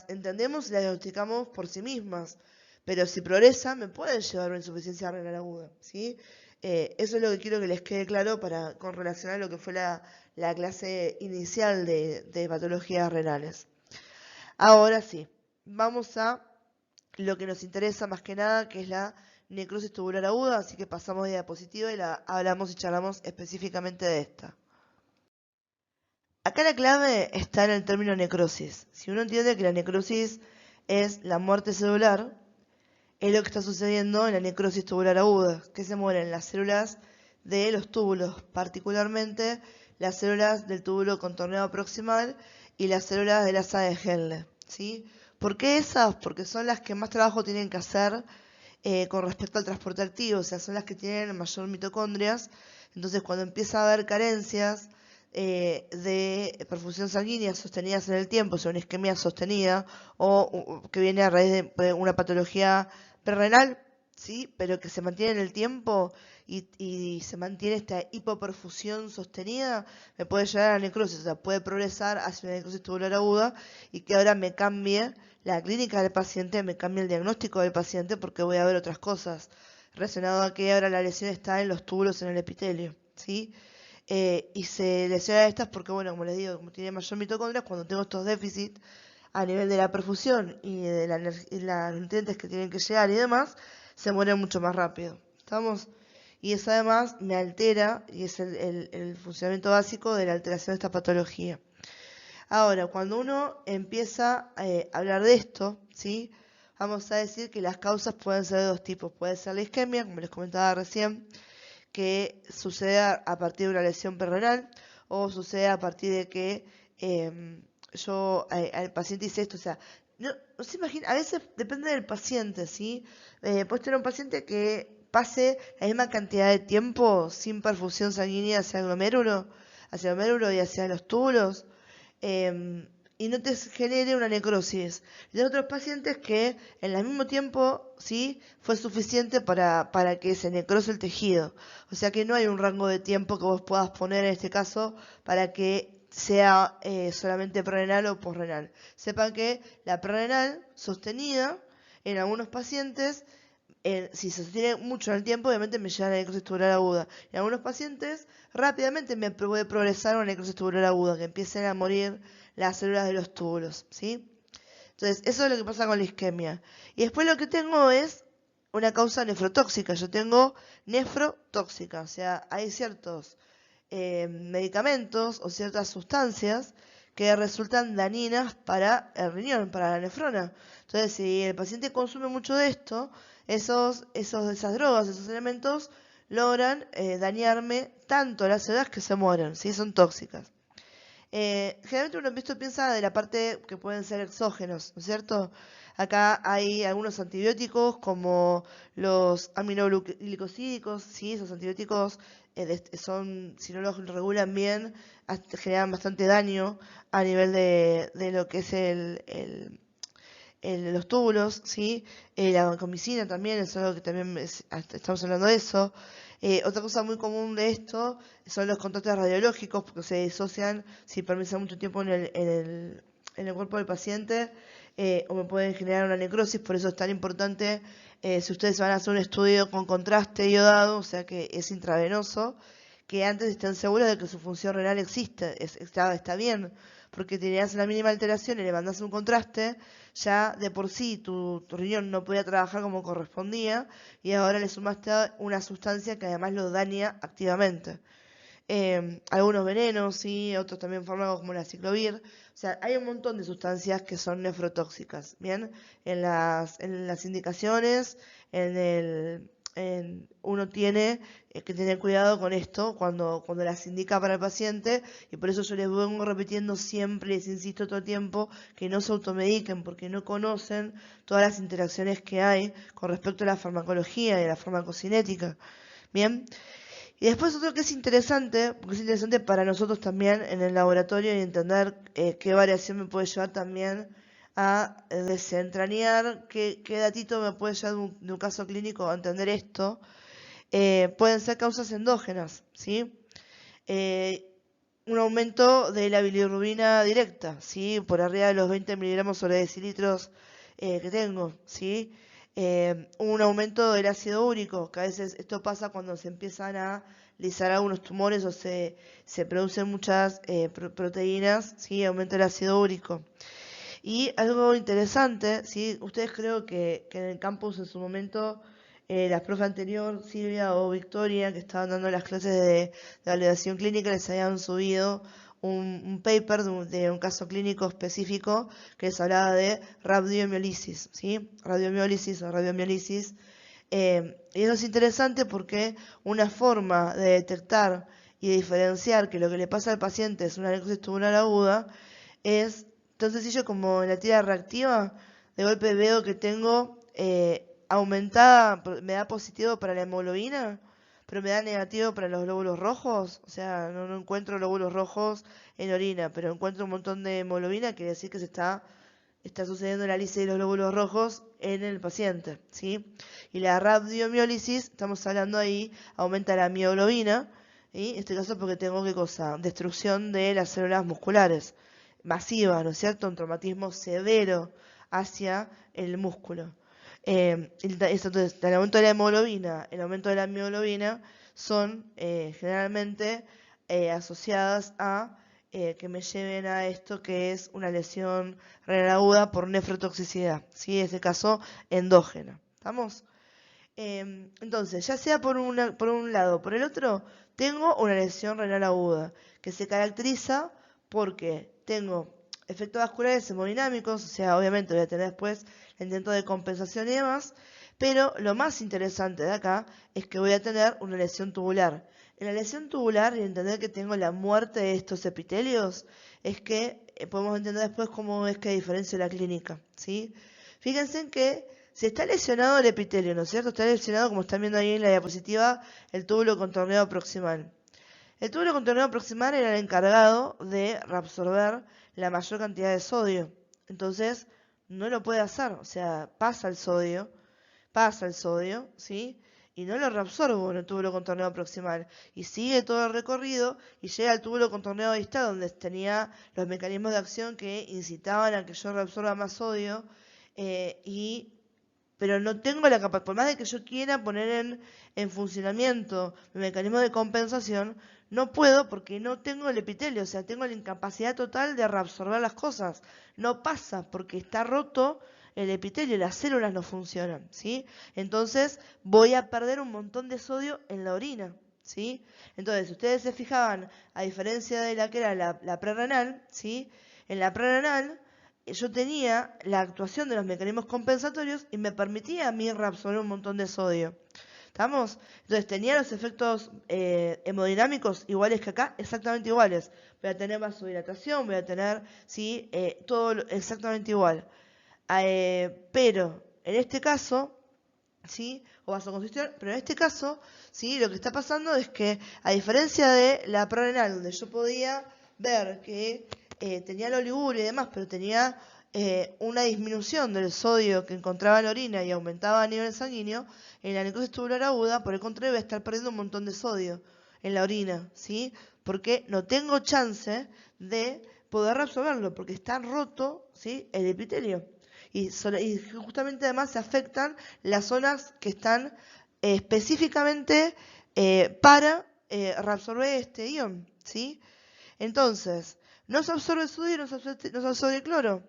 entendemos y las diagnosticamos por sí mismas, pero si progresa me pueden llevar a una insuficiencia renal aguda, ¿sí? Eso es lo que quiero que les quede claro con relación a lo que fue la clase inicial de patologías renales. Ahora sí, vamos a lo que nos interesa más que nada, que es la necrosis tubular aguda, así que pasamos de diapositiva y hablamos y charlamos específicamente de esta. Acá la clave está en el término necrosis. Si uno entiende que la necrosis es la muerte celular, es lo que está sucediendo en la necrosis tubular aguda, que se mueren las células de los túbulos, particularmente las células del túbulo contorneado proximal y las células de la asa de Henle, ¿sí? ¿Por qué esas? Porque son las que más trabajo tienen que hacer con respecto al transporte activo, o sea, son las que tienen mayor mitocondrias. Entonces, cuando empieza a haber carencias de perfusión sanguínea sostenidas en el tiempo, o sea, una isquemia sostenida, o que viene a raíz de una patología prerrenal, ¿sí? Pero que se mantiene en el tiempo y se mantiene esta hipoperfusión sostenida, me puede llevar a la necrosis, o sea, puede progresar hacia una necrosis tubular aguda y que ahora me cambie la clínica del paciente, me cambie el diagnóstico del paciente porque voy a ver otras cosas relacionado a que ahora la lesión está en los túbulos en el epitelio, ¿sí? Y se lesiona estas porque, bueno, como les digo, como tiene mayor mitocondria, cuando tengo estos déficits a nivel de la perfusión y de las nutrientes que tienen que llegar y demás, se mueren mucho más rápido. ¿Estamos? Y eso además me altera, y es el funcionamiento básico de la alteración de esta patología. Ahora, cuando uno empieza a hablar de esto, ¿sí? Vamos a decir que las causas pueden ser de dos tipos. Puede ser la isquemia, como les comentaba recién, que sucede a partir de una lesión perrenal, o sucede a partir de que al paciente dice esto, o sea, no se imagina, a veces depende del paciente, ¿sí? Puedes tener un paciente que pase la misma cantidad de tiempo sin perfusión sanguínea hacia el glomérulo y hacia los túbulos, y no te genere una necrosis. Y hay otros pacientes que en el mismo tiempo sí fue suficiente para que se necrose el tejido. O sea que no hay un rango de tiempo que vos puedas poner en este caso para que sea solamente prerenal o posrenal. Sepan que la prerenal sostenida en algunos pacientes, si se sostiene mucho en el tiempo, obviamente me lleva a la necrosis tubular aguda. En algunos pacientes, rápidamente me puede progresar una necrosis tubular aguda, que empiecen a morir las células de los túbulos, ¿sí? Entonces, eso es lo que pasa con la isquemia. Y después lo que tengo es una causa nefrotóxica. Yo tengo nefrotóxica, o sea, hay ciertos medicamentos o ciertas sustancias que resultan dañinas para el riñón, para la nefrona. Entonces, si el paciente consume mucho de esto, esas drogas, esos elementos logran dañarme tanto las células que se mueren, ¿sí? Son tóxicas. Generalmente uno piensa de la parte que pueden ser exógenos, ¿no es cierto? Acá hay algunos antibióticos como los aminoglucosídicos, ¿sí? Esos antibióticos si no los regulan bien, generan bastante daño a nivel de lo que es los túbulos, ¿sí? La vancomicina también es algo que también estamos hablando de eso. Otra cosa muy común de esto son los contrastes radiológicos, porque se disocian si permanecen mucho tiempo en el cuerpo del paciente, o me pueden generar una necrosis. Por eso es tan importante, si ustedes van a hacer un estudio con contraste iodado, o sea que es intravenoso, que antes estén seguros de que su función renal existe, está bien, porque tenías la mínima alteración y le mandas un contraste, ya de por sí tu riñón no podía trabajar como correspondía y ahora le sumaste una sustancia que además lo daña activamente. Algunos venenos y otros también fármacos como la ciclovir. O sea, hay un montón de sustancias que son nefrotóxicas, ¿bien? En las indicaciones, uno tiene que tener cuidado con esto cuando las indica para el paciente, y por eso yo les vengo repitiendo siempre, les insisto todo el tiempo, que no se automediquen porque no conocen todas las interacciones que hay con respecto a la farmacología y a la farmacocinética. Bien. Y después otro que es interesante, porque es interesante para nosotros también en el laboratorio y entender qué variación me puede llevar también a desentrañar qué datito me puede llevar de un caso clínico a entender esto. Pueden ser causas endógenas, ¿sí? Un aumento de la bilirrubina directa, ¿sí? Por arriba de los 20 miligramos sobre decilitros que tengo, ¿sí? Un aumento del ácido úrico, que a veces esto pasa cuando se empiezan a lisar algunos tumores o se producen muchas proteínas, ¿sí? Aumenta el ácido úrico. Y algo interesante, ¿sí? Ustedes creo que en el campus en su momento, las profes anterior, Silvia o Victoria, que estaban dando las clases de validación clínica, les habían subido un paper de un caso clínico específico que les hablaba de radiomiólisis, ¿sí? Radiomiólisis o radiomiólisis. Y eso es interesante porque una forma de detectar y diferenciar que lo que le pasa al paciente es una necrosis tubular aguda es tan sencillo como en la tira reactiva, de golpe veo que tengo aumentada, me da positivo para la hemoglobina, pero me da negativo para los glóbulos rojos. O sea, no encuentro glóbulos rojos en orina, pero encuentro un montón de hemoglobina, quiere decir que está sucediendo la lisis de los glóbulos rojos en el paciente, ¿sí? Y la radiomiólisis, estamos hablando ahí, aumenta la mioglobina, ¿sí? En este caso porque tengo, ¿qué cosa? Destrucción de las células musculares masiva, ¿no es cierto? Un traumatismo severo hacia el músculo. Entonces, el aumento de la hemoglobina, el aumento de la mioglobina son generalmente asociadas a que me lleven a esto que es una lesión renal aguda por nefrotoxicidad, ¿sí? En este caso, endógena. ¿Estamos? Entonces, ya sea por un lado o por el otro, tengo una lesión renal aguda que se caracteriza porque tengo efectos vasculares hemodinámicos, o sea, obviamente voy a tener después el intento de compensación y demás, pero lo más interesante de acá es que voy a tener una lesión tubular. En la lesión tubular, y entender que tengo la muerte de estos epitelios, es que podemos entender después cómo es que diferencia la clínica, ¿sí? Fíjense en que si está lesionado el epitelio, ¿no es cierto? Está lesionado, como están viendo ahí en la diapositiva, el túbulo contorneado proximal. El túbulo contorneado proximal era el encargado de reabsorber la mayor cantidad de sodio. Entonces, no lo puede hacer. O sea, pasa el sodio, ¿sí? Y no lo reabsorbo en el túbulo contorneado proximal. Y sigue todo el recorrido y llega al túbulo contorneado distal, donde tenía los mecanismos de acción que incitaban a que yo reabsorba más sodio. Pero no tengo la capacidad, por más de que yo quiera poner en funcionamiento mi mecanismo de compensación, no puedo porque no tengo el epitelio, o sea, tengo la incapacidad total de reabsorber las cosas. No pasa porque está roto el epitelio, las células no funcionan, ¿sí? Entonces voy a perder un montón de sodio en la orina, ¿sí? Entonces, si ustedes se fijaban, a diferencia de la que era la prerrenal, ¿sí? En la prerrenal yo tenía la actuación de los mecanismos compensatorios y me permitía a mí reabsorber un montón de sodio. ¿Estamos? Entonces tenía los efectos hemodinámicos iguales que acá, exactamente iguales. Voy a tener vasodilatación, voy a tener, ¿sí? Todo exactamente igual. Pero en este caso, ¿sí? O vasoconstricción, pero en este caso, ¿sí? Lo que está pasando es que, a diferencia de la prerrenal, donde yo podía ver que tenía la oliguria y demás, pero tenía una disminución del sodio que encontraba en la orina y aumentaba a nivel sanguíneo, en la necrosis tubular aguda, por el contrario, voy a estar perdiendo un montón de sodio en la orina, ¿sí? Porque no tengo chance de poder reabsorberlo, porque está roto, ¿sí? El epitelio. Y justamente además se afectan las zonas que están específicamente para reabsorber este ion, ¿sí? Entonces, no se absorbe el sodio y no se absorbe el cloro.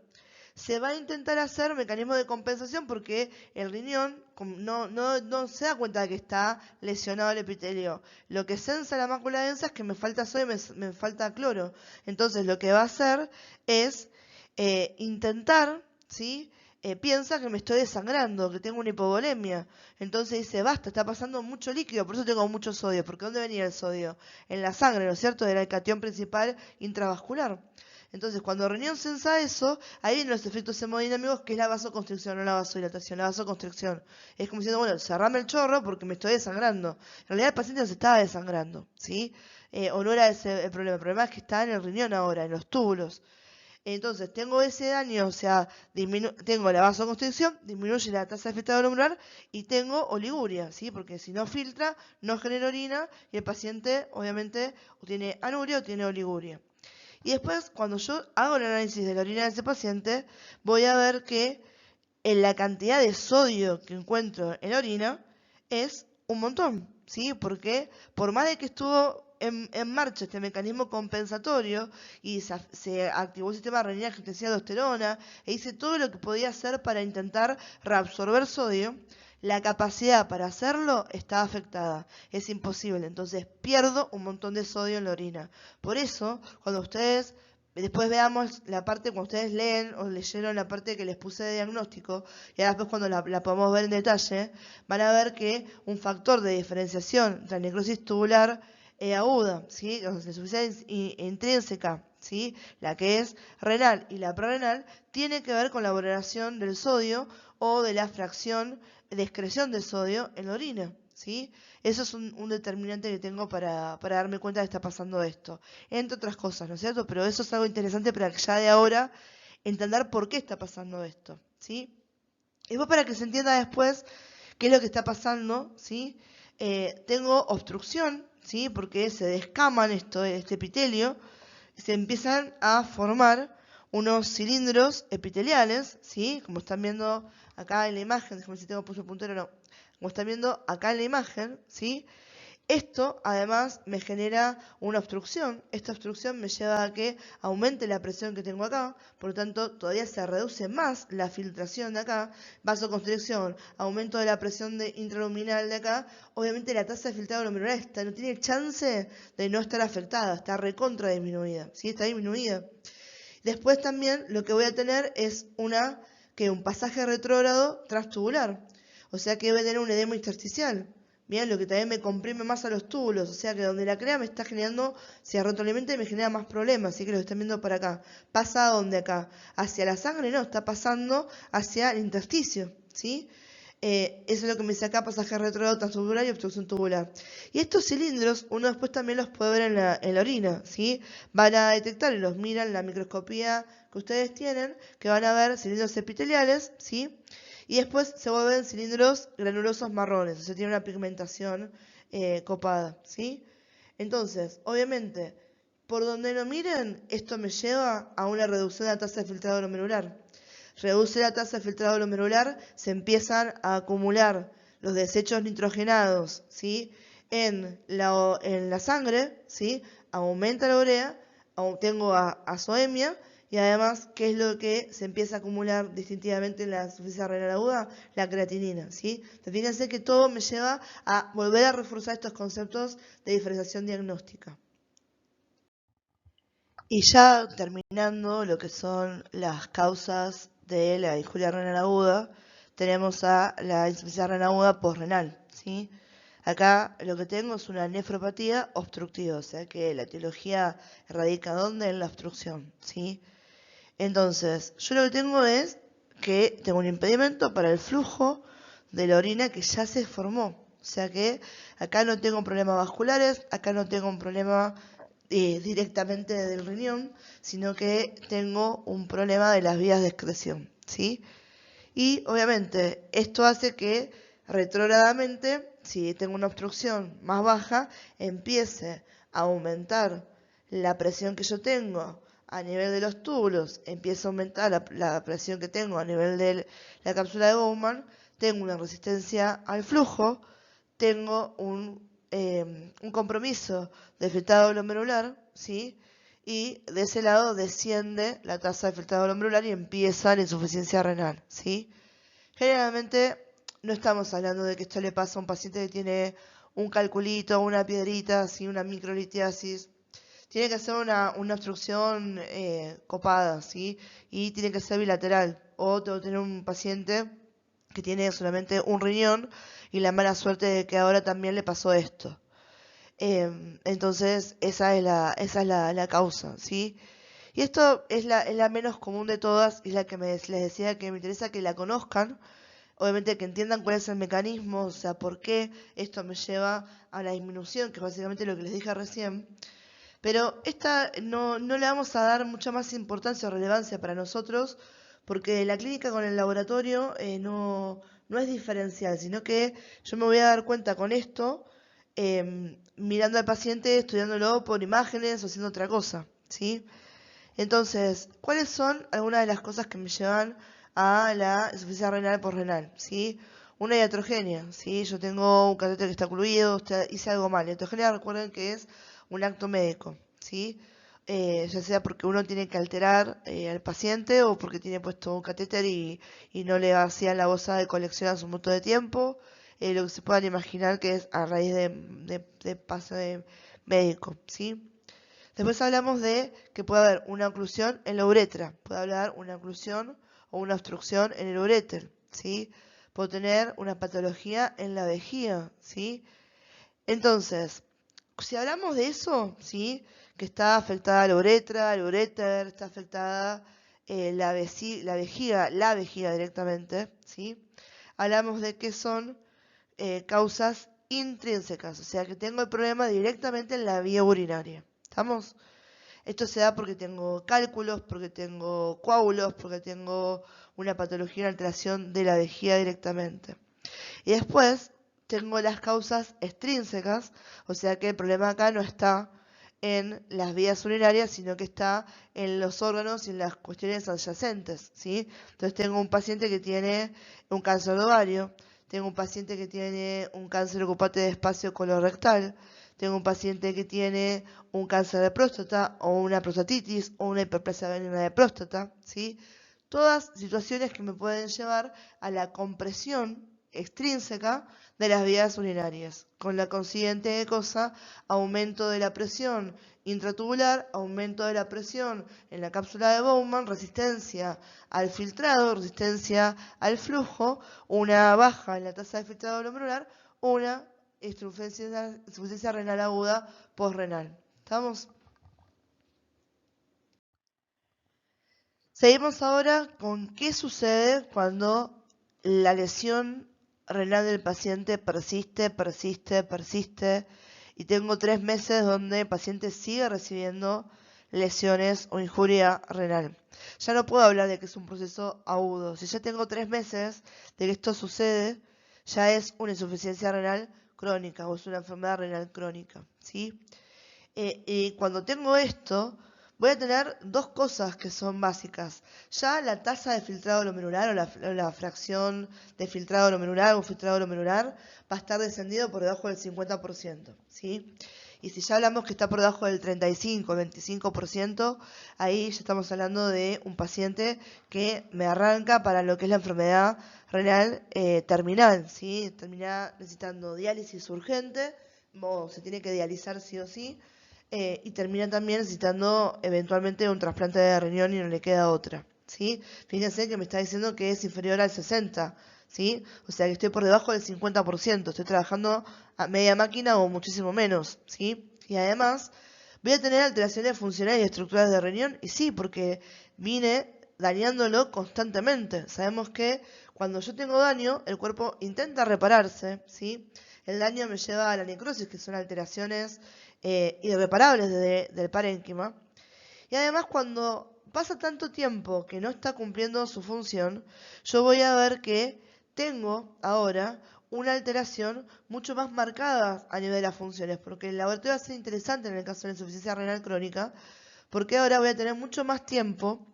Se va a intentar hacer mecanismo de compensación porque el riñón no se da cuenta de que está lesionado el epitelio. Lo que sensa la mácula densa es que me falta sodio y me falta cloro. Entonces lo que va a hacer es intentar, ¿sí? Piensa que me estoy desangrando, que tengo una hipovolemia. Entonces dice, basta, está pasando mucho líquido, por eso tengo mucho sodio. Porque ¿dónde venía el sodio? En la sangre, ¿no es cierto? Era el catión principal intravascular. Entonces, cuando el riñón sensa eso, ahí vienen los efectos hemodinámicos, que es la vasoconstricción, no la vasodilatación, la vasoconstricción. Es como diciendo, bueno, cerrame el chorro porque me estoy desangrando. En realidad el paciente no se estaba desangrando, ¿sí? O no era ese el problema es que está en el riñón ahora, en los túbulos. Entonces, tengo ese daño, o sea, tengo la vasoconstricción, disminuye la tasa de filtrado glomerular y tengo oliguria, ¿sí? Porque si no filtra, no genera orina y el paciente, obviamente, o tiene anuria o tiene oliguria. Y después, cuando yo hago el análisis de la orina de ese paciente, voy a ver que en la cantidad de sodio que encuentro en la orina es un montón, ¿sí? Porque por más de que estuvo en marcha este mecanismo compensatorio y se activó el sistema renina angiotensina aldosterona e hice todo lo que podía hacer para intentar reabsorber sodio, la capacidad para hacerlo está afectada, es imposible, entonces pierdo un montón de sodio en la orina. Por eso, cuando ustedes, después veamos la parte, cuando ustedes leen o leyeron la parte que les puse de diagnóstico, y ahora después cuando la podamos ver en detalle, van a ver que un factor de diferenciación entre la necrosis tubular aguda, ¿sí? O sea, insuficiencia intrínseca, ¿sí? La que es renal y la prerrenal tiene que ver con la valoración del sodio o de la fracción de excreción de sodio en la orina, ¿sí? Eso es un determinante que tengo para darme cuenta de que está pasando esto, entre otras cosas, ¿no es cierto? Pero eso es algo interesante para que ya de ahora entender por qué está pasando esto, ¿sí? Y después para que se entienda después qué es lo que está pasando, ¿sí? Tengo obstrucción, ¿sí? Porque se descaman este epitelio, se empiezan a formar unos cilindros epiteliales, ¿sí? Como están viendo acá en la imagen, déjame ver si tengo puesto el puntero o no. Como están viendo acá en la imagen, ¿sí? Esto además me genera una obstrucción. Esta obstrucción me lleva a que aumente la presión que tengo acá, por lo tanto todavía se reduce más la filtración de acá, vasoconstricción, aumento de la presión intraluminal de acá. Obviamente la tasa de filtrado glomerular no tiene chance de no estar afectada, está recontra disminuida, ¿sí? Está disminuida. Después también lo que voy a tener es un pasaje retrógrado transtubular, o sea que voy a tener un edema intersticial. Bien, lo que también me comprime más a los túbulos, o sea que donde la crea me está generando, se retroalimenta y me genera más problemas, así que lo están viendo para acá. ¿Pasa a dónde acá? Hacia la sangre, no, está pasando hacia el intersticio, ¿sí? Eso es lo que me dice acá, pasaje retrógrado transtubular y obstrucción tubular. Y estos cilindros, uno después también los puede ver en la orina, ¿sí? Van a detectar y los miran en la microscopía que ustedes tienen, que van a ver cilindros epiteliales, ¿sí? Y después se vuelven cilindros granulosos marrones, o sea, tiene una pigmentación copada, ¿sí? Entonces, obviamente, por donde lo miren, esto me lleva a una reducción de la tasa de filtrado glomerular. Reduce la tasa de filtrado glomerular, se empiezan a acumular los desechos nitrogenados, ¿sí? en la sangre, ¿sí? Aumenta la urea, tengo azoemia, y además, ¿qué es lo que se empieza a acumular distintivamente en la insuficiencia renal aguda? La creatinina, ¿sí? Entonces, fíjense que todo me lleva a volver a reforzar estos conceptos de diferenciación diagnóstica. Y ya terminando lo que son las causas de la disjuria renal aguda, tenemos a la insuficiencia renal aguda posrenal, ¿sí? Acá lo que tengo es una nefropatía obstructiva, o sea que la etiología radica ¿dónde? En la obstrucción, ¿sí? Entonces, yo lo que tengo es que tengo un impedimento para el flujo de la orina que ya se formó. O sea que acá no tengo problemas vasculares, acá no tengo un problema directamente del riñón, sino que tengo un problema de las vías de excreción, ¿sí? Y obviamente esto hace que retrógradamente, si tengo una obstrucción más baja, empiece a aumentar la presión que yo tengo a nivel de los túbulos, empieza a aumentar la presión que tengo a nivel de la cápsula de Bowman, tengo una resistencia al flujo, tengo un compromiso de filtrado glomerular, ¿sí? Y de ese lado desciende la tasa de filtrado glomerular y empieza la insuficiencia renal, ¿sí? Generalmente no estamos hablando de que esto le pasa a un paciente que tiene un calculito, una piedrita, ¿sí? Una microlitiasis. Tiene que ser una obstrucción copada, ¿sí? Y tiene que ser bilateral. O tengo que tener un paciente que tiene solamente un riñón y la mala suerte de que ahora también le pasó esto. Entonces, esa es la causa, ¿sí? Y esto es la menos común de todas y es la que les decía que me interesa que la conozcan. Obviamente que entiendan cuál es el mecanismo, o sea, por qué esto me lleva a la disminución, que es básicamente lo que les dije recién. Pero esta no le vamos a dar mucha más importancia o relevancia para nosotros, porque la clínica con el laboratorio no es diferencial, sino que yo me voy a dar cuenta con esto, mirando al paciente, estudiándolo por imágenes o haciendo otra cosa, ¿sí? Entonces, ¿cuáles son algunas de las cosas que me llevan a la insuficiencia renal posrenal? ¿Sí? Una iatrogenia, ¿sí? Yo tengo un catéter que está ocluido, hice algo mal. Iatrogenia, recuerden que es un acto médico, ¿sí? Ya sea porque uno tiene que alterar al paciente o porque tiene puesto un catéter y no le hacían la bolsa de colección a su montón de tiempo. Lo que se puedan imaginar que es a raíz de paso de médico, ¿sí? Después hablamos de que puede haber una oclusión en la uretra, puede haber una oclusión o una obstrucción en el uréter, ¿sí? Puedo tener una patología en la vejiga, ¿sí? Entonces, Si hablamos de eso, ¿sí? Que está afectada la uretra, el uréter, está afectada la vejiga directamente, ¿sí? Hablamos de que son causas intrínsecas, o sea que tengo el problema directamente en la vía urinaria. ¿Estamos? Esto se da porque tengo cálculos, porque tengo coágulos, porque tengo una patología, una alteración de la vejiga directamente. Y después tengo las causas extrínsecas, o sea que el problema acá no está en las vías urinarias, sino que está en los órganos y en las cuestiones adyacentes, ¿sí? Entonces tengo un paciente que tiene un cáncer de ovario, tengo un paciente que tiene un cáncer ocupante de espacio colorectal, tengo un paciente que tiene un cáncer de próstata o una prostatitis o una hiperplasia benigna de próstata, ¿sí? Todas situaciones que me pueden llevar a la compresión extrínseca de las vías urinarias, con la consiguiente cosa, aumento de la presión intratubular, aumento de la presión en la cápsula de Bowman, resistencia al filtrado, resistencia al flujo, una baja en la tasa de filtrado glomerular, una insuficiencia renal aguda postrenal. ¿Estamos? Seguimos ahora con qué sucede cuando la lesión renal del paciente persiste y tengo 3 meses donde el paciente sigue recibiendo lesiones o injuria renal. Ya no puedo hablar de que es un proceso agudo. Si ya tengo 3 meses de que esto sucede, ya es una insuficiencia renal crónica o es una enfermedad renal crónica, ¿sí? Y cuando tengo esto, voy a tener dos cosas que son básicas. Ya la tasa de filtrado glomerular o la fracción de filtrado glomerular o filtrado glomerular va a estar descendido por debajo del 50%, ¿sí? Y si ya hablamos que está por debajo del 35, 25%, ahí ya estamos hablando de un paciente que me arranca para lo que es la enfermedad renal terminal, ¿sí? Termina necesitando diálisis urgente, o se tiene que dializar sí o sí, y termina también necesitando eventualmente un trasplante de riñón y no le queda otra, ¿sí? Fíjense que me está diciendo que es inferior al 60%, ¿sí? O sea que estoy por debajo del 50%, estoy trabajando a media máquina o muchísimo menos, ¿sí? Y además voy a tener alteraciones funcionales y estructurales de riñón, y sí, porque vine dañándolo constantemente. Sabemos que cuando yo tengo daño, el cuerpo intenta repararse, ¿sí? El daño me lleva a la necrosis, que son alteraciones irreparables del parénquima. Y además cuando pasa tanto tiempo que no está cumpliendo su función, yo voy a ver que tengo ahora una alteración mucho más marcada a nivel de las funciones, porque el laboratorio va a ser interesante en el caso de la insuficiencia renal crónica, porque ahora voy a tener mucho más tiempo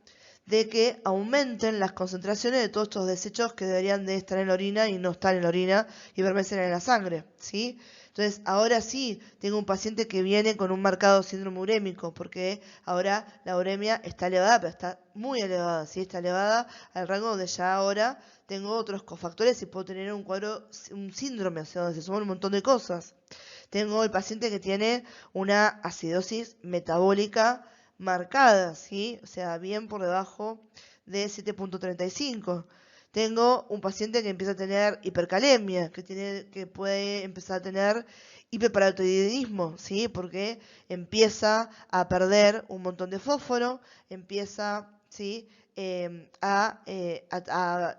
de que aumenten las concentraciones de todos estos desechos que deberían de estar en la orina y no están en la orina y permanecen en la sangre, ¿sí? Entonces, ahora sí tengo un paciente que viene con un marcado síndrome urémico, porque ahora la uremia está elevada, pero está muy elevada, ¿sí? Está elevada al rango donde ya ahora tengo otros cofactores y puedo tener un cuadro, un síndrome, o sea, donde se suman un montón de cosas. Tengo el paciente que tiene una acidosis metabólica marcada, ¿sí? O sea, bien por debajo de 7.35. Tengo un paciente que empieza a tener hipercalemia, que puede empezar a tener hiperparotidinismo, ¿sí? Porque empieza a perder un montón de fósforo, empieza, ¿sí? A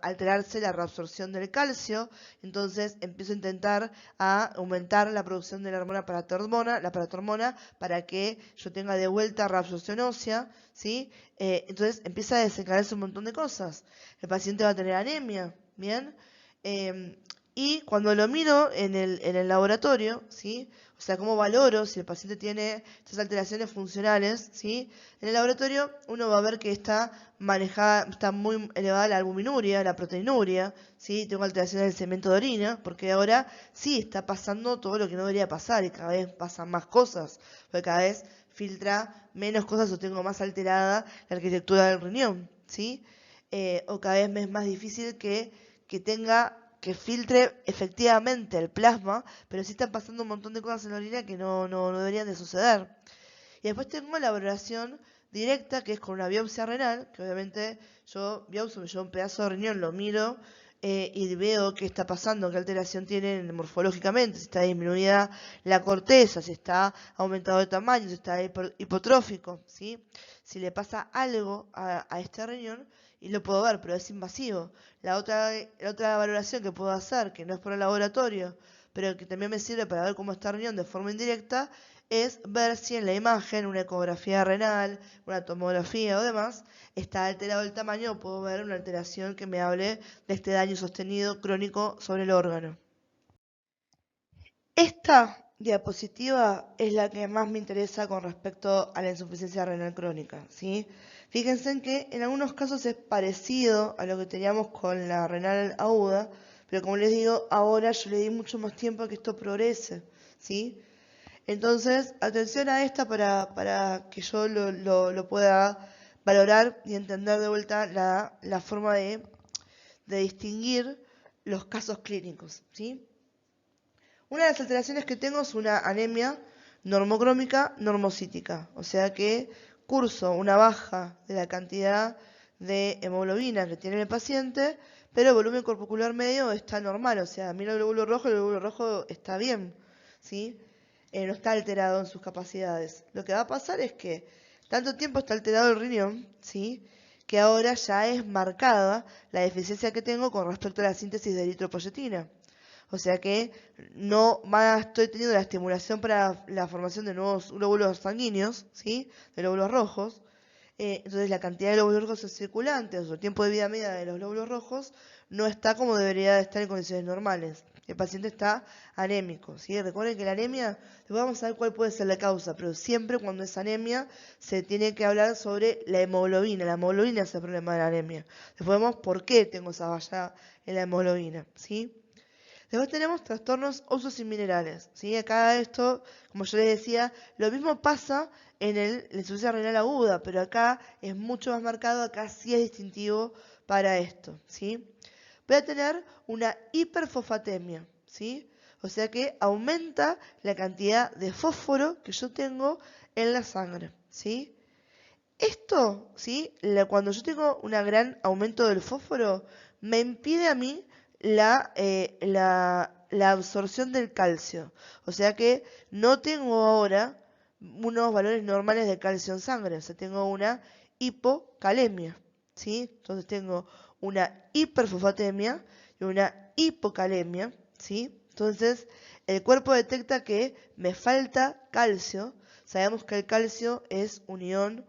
alterarse la reabsorción del calcio, entonces empiezo a intentar a aumentar la producción de la paratormona, para que yo tenga de vuelta reabsorción ósea, ¿sí? Entonces empieza a desencadenarse un montón de cosas. El paciente va a tener anemia, ¿bien? Y cuando lo miro en el laboratorio, ¿sí? O sea, cómo valoro si el paciente tiene estas alteraciones funcionales, ¿sí? En el laboratorio uno va a ver que está manejada, está muy elevada la albuminuria, la proteinuria, ¿sí? Tengo alteraciones del segmento de orina, porque ahora sí está pasando todo lo que no debería pasar y cada vez pasan más cosas, porque cada vez filtra menos cosas o tengo más alterada la arquitectura del riñón, ¿sí? O cada vez me es más difícil que filtre efectivamente el plasma, pero sí están pasando un montón de cosas en la orina que no deberían de suceder. Y después tengo la valoración directa, que es con una biopsia renal, que obviamente yo biopsio, me llevo un pedazo de riñón, lo miro y veo qué está pasando, qué alteración tienen morfológicamente, si está disminuida la corteza, si está aumentado de tamaño, si está hipotrófico, ¿sí? Si le pasa algo a este riñón, y lo puedo ver, pero es invasivo. La otra valoración que puedo hacer, que no es por el laboratorio, pero que también me sirve para ver cómo está el riñón de forma indirecta, es ver si en la imagen, una ecografía renal, una tomografía o demás, está alterado el tamaño o puedo ver una alteración que me hable de este daño sostenido crónico sobre el órgano. Esta diapositiva es la que más me interesa con respecto a la insuficiencia renal crónica, ¿sí? Fíjense en que en algunos casos es parecido a lo que teníamos con la renal aguda, pero como les digo, ahora yo le di mucho más tiempo a que esto progrese, ¿sí? Entonces, atención a esta para que yo lo pueda valorar y entender de vuelta la forma de distinguir los casos clínicos, ¿sí? Una de las alteraciones que tengo es una anemia normocrómica normocítica, o sea que curso una baja de la cantidad de hemoglobina que tiene el paciente, pero el volumen corpuscular medio está normal, o sea, mira el glóbulo rojo está bien, ¿sí? No está alterado en sus capacidades. Lo que va a pasar es que tanto tiempo está alterado el riñón, ¿sí? Que ahora ya es marcada la deficiencia que tengo con respecto a la síntesis de eritropoyetina. O sea que no más estoy teniendo la estimulación para la formación de nuevos glóbulos sanguíneos, ¿sí? De glóbulos rojos. Entonces la cantidad de glóbulos rojos circulantes o el tiempo de vida media de los glóbulos rojos no está como debería de estar en condiciones normales. El paciente está anémico, ¿sí? Recuerden que la anemia, después vamos a ver cuál puede ser la causa, pero siempre cuando es anemia se tiene que hablar sobre la hemoglobina. La hemoglobina es el problema de la anemia. Después vemos por qué tengo esa falla en la hemoglobina, ¿sí? Después tenemos trastornos óseos y minerales, ¿sí? Acá esto, como yo les decía, lo mismo pasa en la insuficiencia renal aguda, pero acá es mucho más marcado, acá sí es distintivo para esto, ¿sí? Voy a tener una hiperfosfatemia, ¿sí? O sea que aumenta la cantidad de fósforo que yo tengo en la sangre, ¿sí? Esto, ¿sí? Cuando yo tengo un gran aumento del fósforo, me impide a mí la absorción del calcio. O sea que no tengo ahora unos valores normales de calcio en sangre. O sea, tengo una hipocalemia, ¿sí? Entonces tengo una hiperfosfatemia y una hipocalemia, ¿sí? Entonces el cuerpo detecta que me falta calcio. Sabemos que el calcio es un ion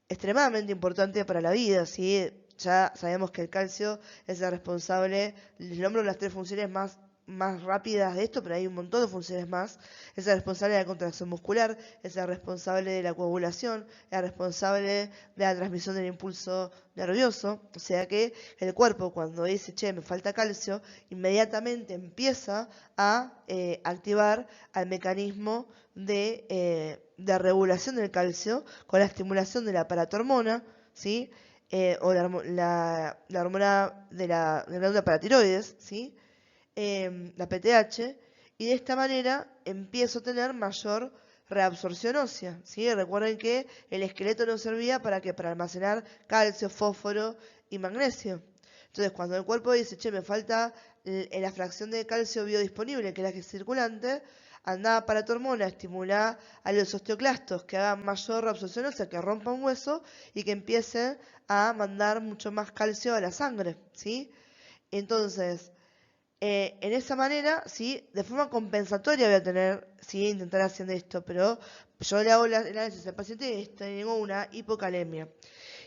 extremadamente importante para la vida, ¿sí? Ya sabemos que el calcio es el responsable, les nombro las 3 funciones más rápidas de esto, pero hay un montón de funciones más. Es el responsable de la contracción muscular, es el responsable de la coagulación, es el responsable de la transmisión del impulso nervioso. O sea que el cuerpo cuando dice, che, me falta calcio, inmediatamente empieza a activar al mecanismo de regulación del calcio con la estimulación de la paratormona, ¿sí? O la hormona de la glándula paratiroides, ¿sí? La PTH, y de esta manera empiezo a tener mayor reabsorción ósea, ¿sí? Recuerden que el esqueleto no servía para almacenar calcio, fósforo y magnesio. Entonces, cuando el cuerpo dice, che, me falta la fracción de calcio biodisponible, que es la que es circulante, anda para tu hormona, estimula a los osteoclastos que hagan mayor reabsorción ósea, que rompan hueso y que empiecen a mandar mucho más calcio a la sangre, ¿sí? Entonces, en esa manera, ¿sí? De forma compensatoria voy a tener, ¿sí? Intentar hacer esto, pero yo le hago el análisis al paciente y tengo una hipocalemia.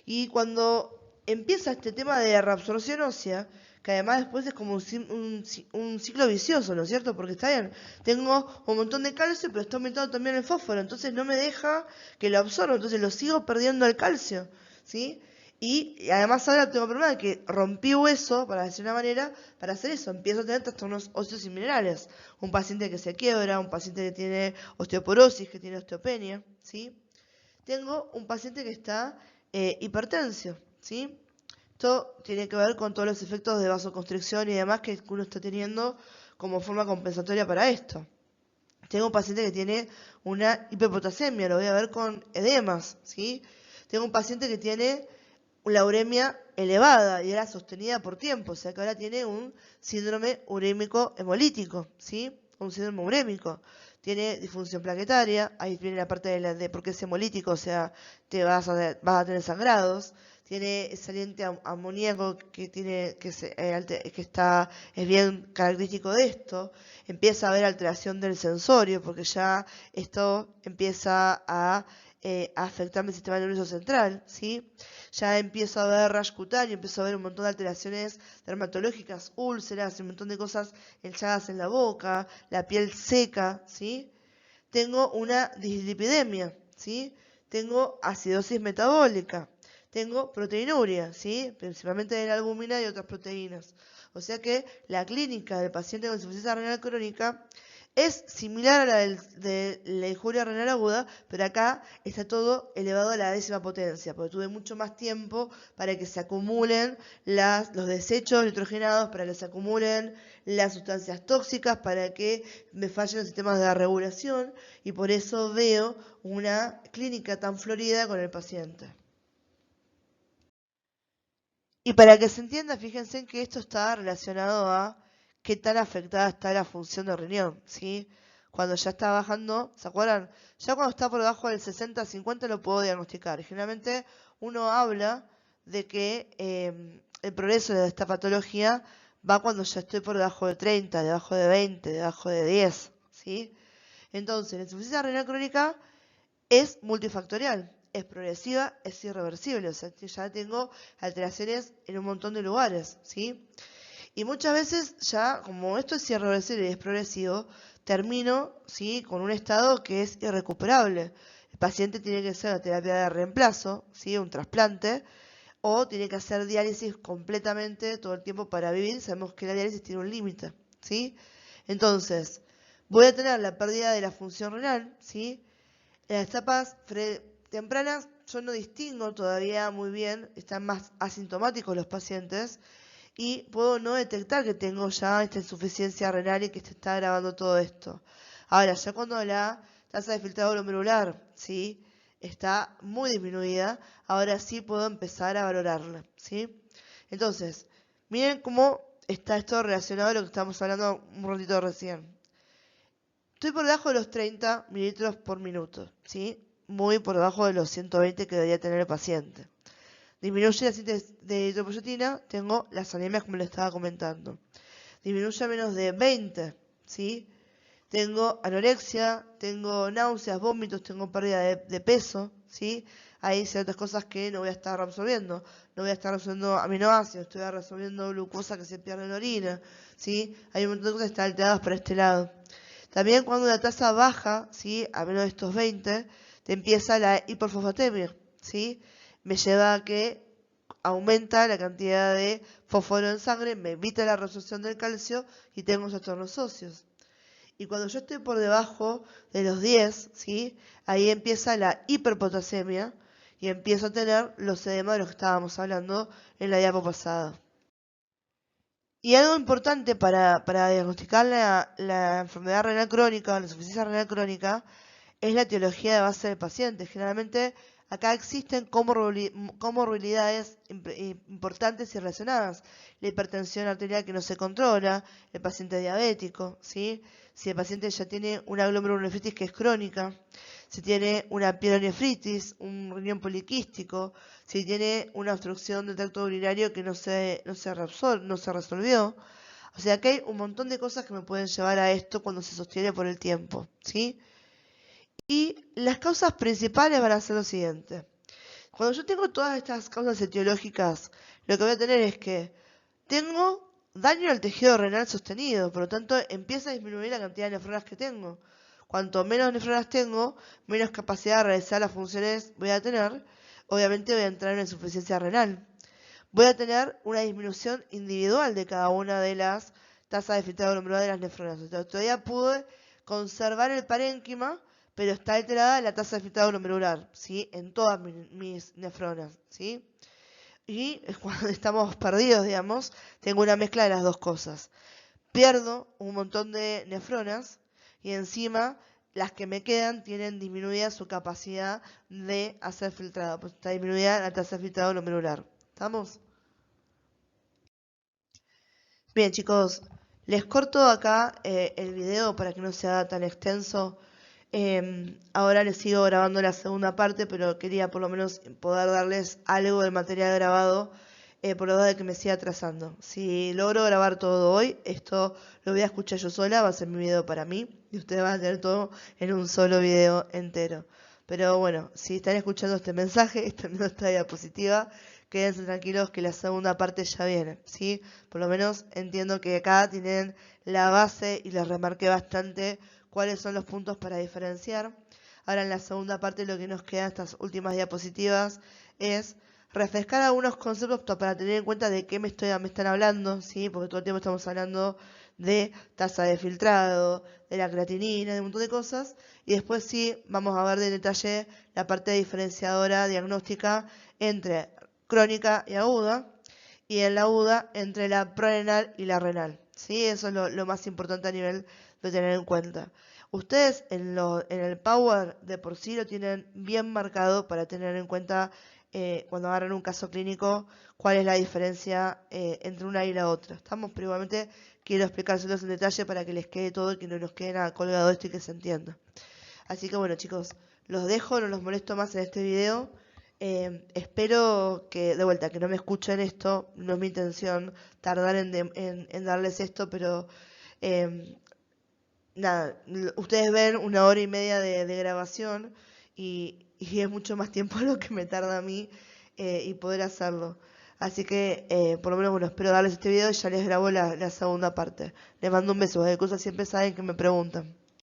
Y cuando empieza este tema de reabsorción ósea, que además después es como un ciclo vicioso, ¿no es cierto? Porque está bien, tengo un montón de calcio, pero está aumentando también el fósforo, entonces no me deja que lo absorba, entonces lo sigo perdiendo el calcio, ¿sí? Y además ahora tengo el problema de que rompí hueso, para decir una manera, para hacer eso. Empiezo a tener trastornos óseos y minerales. Un paciente que se quiebra, un paciente que tiene osteoporosis, que tiene osteopenia, ¿sí? Tengo un paciente que está hipertenso, ¿sí? Esto tiene que ver con todos los efectos de vasoconstricción y demás que uno está teniendo como forma compensatoria para esto. Tengo un paciente que tiene una hiperpotasemia, lo voy a ver con edemas, ¿sí? Tengo un paciente que tiene la uremia elevada y era sostenida por tiempo, o sea que ahora tiene un síndrome urémico hemolítico, ¿sí? Un síndrome urémico. Tiene disfunción plaquetaria, ahí viene la parte de por qué es hemolítico, o sea, vas a tener sangrados. Tiene saliente amoníaco que tiene que es bien característico de esto. Empieza a haber alteración del sensorio porque ya esto empieza a afectar mi sistema nervioso central, ¿sí? Ya empiezo a ver rash cutáneo, empiezo a ver un montón de alteraciones dermatológicas, úlceras, un montón de cosas hinchadas en la boca, la piel seca, ¿sí? Tengo una dislipidemia, ¿sí? Tengo acidosis metabólica, tengo proteinuria, ¿sí? Principalmente de la albúmina y otras proteínas. O sea que la clínica del paciente con insuficiencia renal crónica es similar a la de la injuria renal aguda, pero acá está todo elevado a la 10ª potencia, porque tuve mucho más tiempo para que se acumulen los desechos nitrogenados, para que se acumulen las sustancias tóxicas, para que me fallen los sistemas de regulación, y por eso veo una clínica tan florida con el paciente. Y para que se entienda, fíjense en que esto está relacionado a qué tan afectada está la función del riñón, ¿sí? Cuando ya está bajando, ¿se acuerdan? Ya cuando está por debajo del 60-50 lo puedo diagnosticar. Generalmente uno habla de que el progreso de esta patología va cuando ya estoy por debajo de 30, debajo de 20, debajo de 10, ¿sí? Entonces, la insuficiencia renal crónica es multifactorial, es progresiva, es irreversible, o sea que ya tengo alteraciones en un montón de lugares, ¿sí? Y muchas veces ya, como esto es irreversible y es progresivo, termino, ¿sí?, con un estado que es irrecuperable. El paciente tiene que hacer una terapia de reemplazo, ¿sí?, un trasplante, o tiene que hacer diálisis completamente todo el tiempo para vivir. Sabemos que la diálisis tiene un límite, ¿sí? Entonces, voy a tener la pérdida de la función renal, ¿sí? En las etapas tempranas yo no distingo todavía muy bien, están más asintomáticos los pacientes y puedo no detectar que tengo ya esta insuficiencia renal y que se está agravando todo esto. Ahora, ya cuando la tasa de filtrado glomerular, ¿sí?, está muy disminuida, ahora sí puedo empezar a valorarla, ¿sí? Entonces, miren cómo está esto relacionado a lo que estamos hablando un ratito recién. Estoy por debajo de los 30 mililitros por minuto, ¿sí? Muy por debajo de los 120 que debería tener el paciente. Disminuye la síntesis de eritropoyetina, tengo las anemias como les estaba comentando. Disminuye a menos de 20, ¿sí? Tengo anorexia, tengo náuseas, vómitos, tengo pérdida de peso, ¿sí? Hay ciertas cosas que no voy a estar reabsorbiendo. No voy a estar reabsorbiendo aminoácidos, estoy reabsorbiendo glucosa que se pierde en la orina, ¿sí? Hay un montón de cosas que están alteradas por este lado. También cuando la tasa baja, ¿sí?, a menos de estos 20, te empieza la hiperfosfatemia, ¿sí? Me lleva a que aumenta la cantidad de fósforo en sangre, me evita la reabsorción del calcio y tengo trastornos óseos. Y cuando yo estoy por debajo de los 10, ¿sí?, ahí empieza la hiperpotasemia y empiezo a tener los edemas de los que estábamos hablando en la diapo pasada. Y algo importante para diagnosticar la enfermedad renal crónica, la insuficiencia renal crónica, es la etiología de base del paciente. Generalmente acá existen comorbilidades importantes y relacionadas. La hipertensión arterial que no se controla, el paciente diabético, ¿sí? Si el paciente ya tiene una glomerulonefritis que es crónica, si tiene una pielonefritis, un riñón poliquístico, si tiene una obstrucción del tracto urinario que no se resolvió. O sea que hay un montón de cosas que me pueden llevar a esto cuando se sostiene por el tiempo, ¿sí? Y las causas principales van a ser lo siguiente. Cuando yo tengo todas estas causas etiológicas, lo que voy a tener es que tengo daño al tejido renal sostenido, por lo tanto empieza a disminuir la cantidad de nefronas que tengo. Cuanto menos nefronas tengo, menos capacidad de realizar las funciones voy a tener. Obviamente voy a entrar en una insuficiencia renal. Voy a tener una disminución individual de cada una de las tasas de filtrado glomerular de las nefronas. O sea, todavía pude conservar el parénquima, pero está alterada la tasa de filtrado glomerular, ¿sí?, en todas mis nefronas, ¿sí? Y cuando estamos perdidos, digamos, tengo una mezcla de las dos cosas. Pierdo un montón de nefronas y encima las que me quedan tienen disminuida su capacidad de hacer filtrado, pues está disminuida la tasa de filtrado glomerular. ¿Estamos? Bien, chicos, les corto acá el video para que no sea tan extenso. Ahora les sigo grabando la segunda parte, pero quería por lo menos poder darles algo del material grabado, por lo de que me siga atrasando. Si logro grabar todo hoy, esto lo voy a escuchar yo sola, va a ser mi video para mí, y ustedes van a tener todo en un solo video entero. Pero bueno, si están escuchando este mensaje, esta diapositiva, quédense tranquilos que la segunda parte ya viene, ¿sí? Por lo menos entiendo que acá tienen la base y les remarqué bastante cuáles son los puntos para diferenciar. Ahora en la segunda parte lo que nos queda en estas últimas diapositivas es refrescar algunos conceptos para tener en cuenta de qué me están hablando, ¿sí? Porque todo el tiempo estamos hablando de tasa de filtrado, de la creatinina, de un montón de cosas. Y después sí vamos a ver de detalle la parte diferenciadora diagnóstica entre crónica y aguda, y en la aguda entre la prorenal y la renal. ¿Sí? Eso es lo más importante a nivel de tener en cuenta. Ustedes en el Power de por sí lo tienen bien marcado para tener en cuenta cuando agarran un caso clínico cuál es la diferencia entre una y la otra. Estamos, pero igualmente quiero explicárselos en detalle para que les quede todo y que no nos quede nada colgado esto y que se entienda. Así que bueno, chicos, los dejo, no los molesto más en este video. Espero que, de vuelta, que no me escuchen esto, no es mi intención tardar en darles esto, pero eh, nada, ustedes ven 1 hora y media de grabación y es mucho más tiempo lo que me tarda a mí y poder hacerlo. Así que, por lo menos, bueno, espero darles este video y ya les grabo la segunda parte. Les mando un beso, de cosas siempre saben que me preguntan.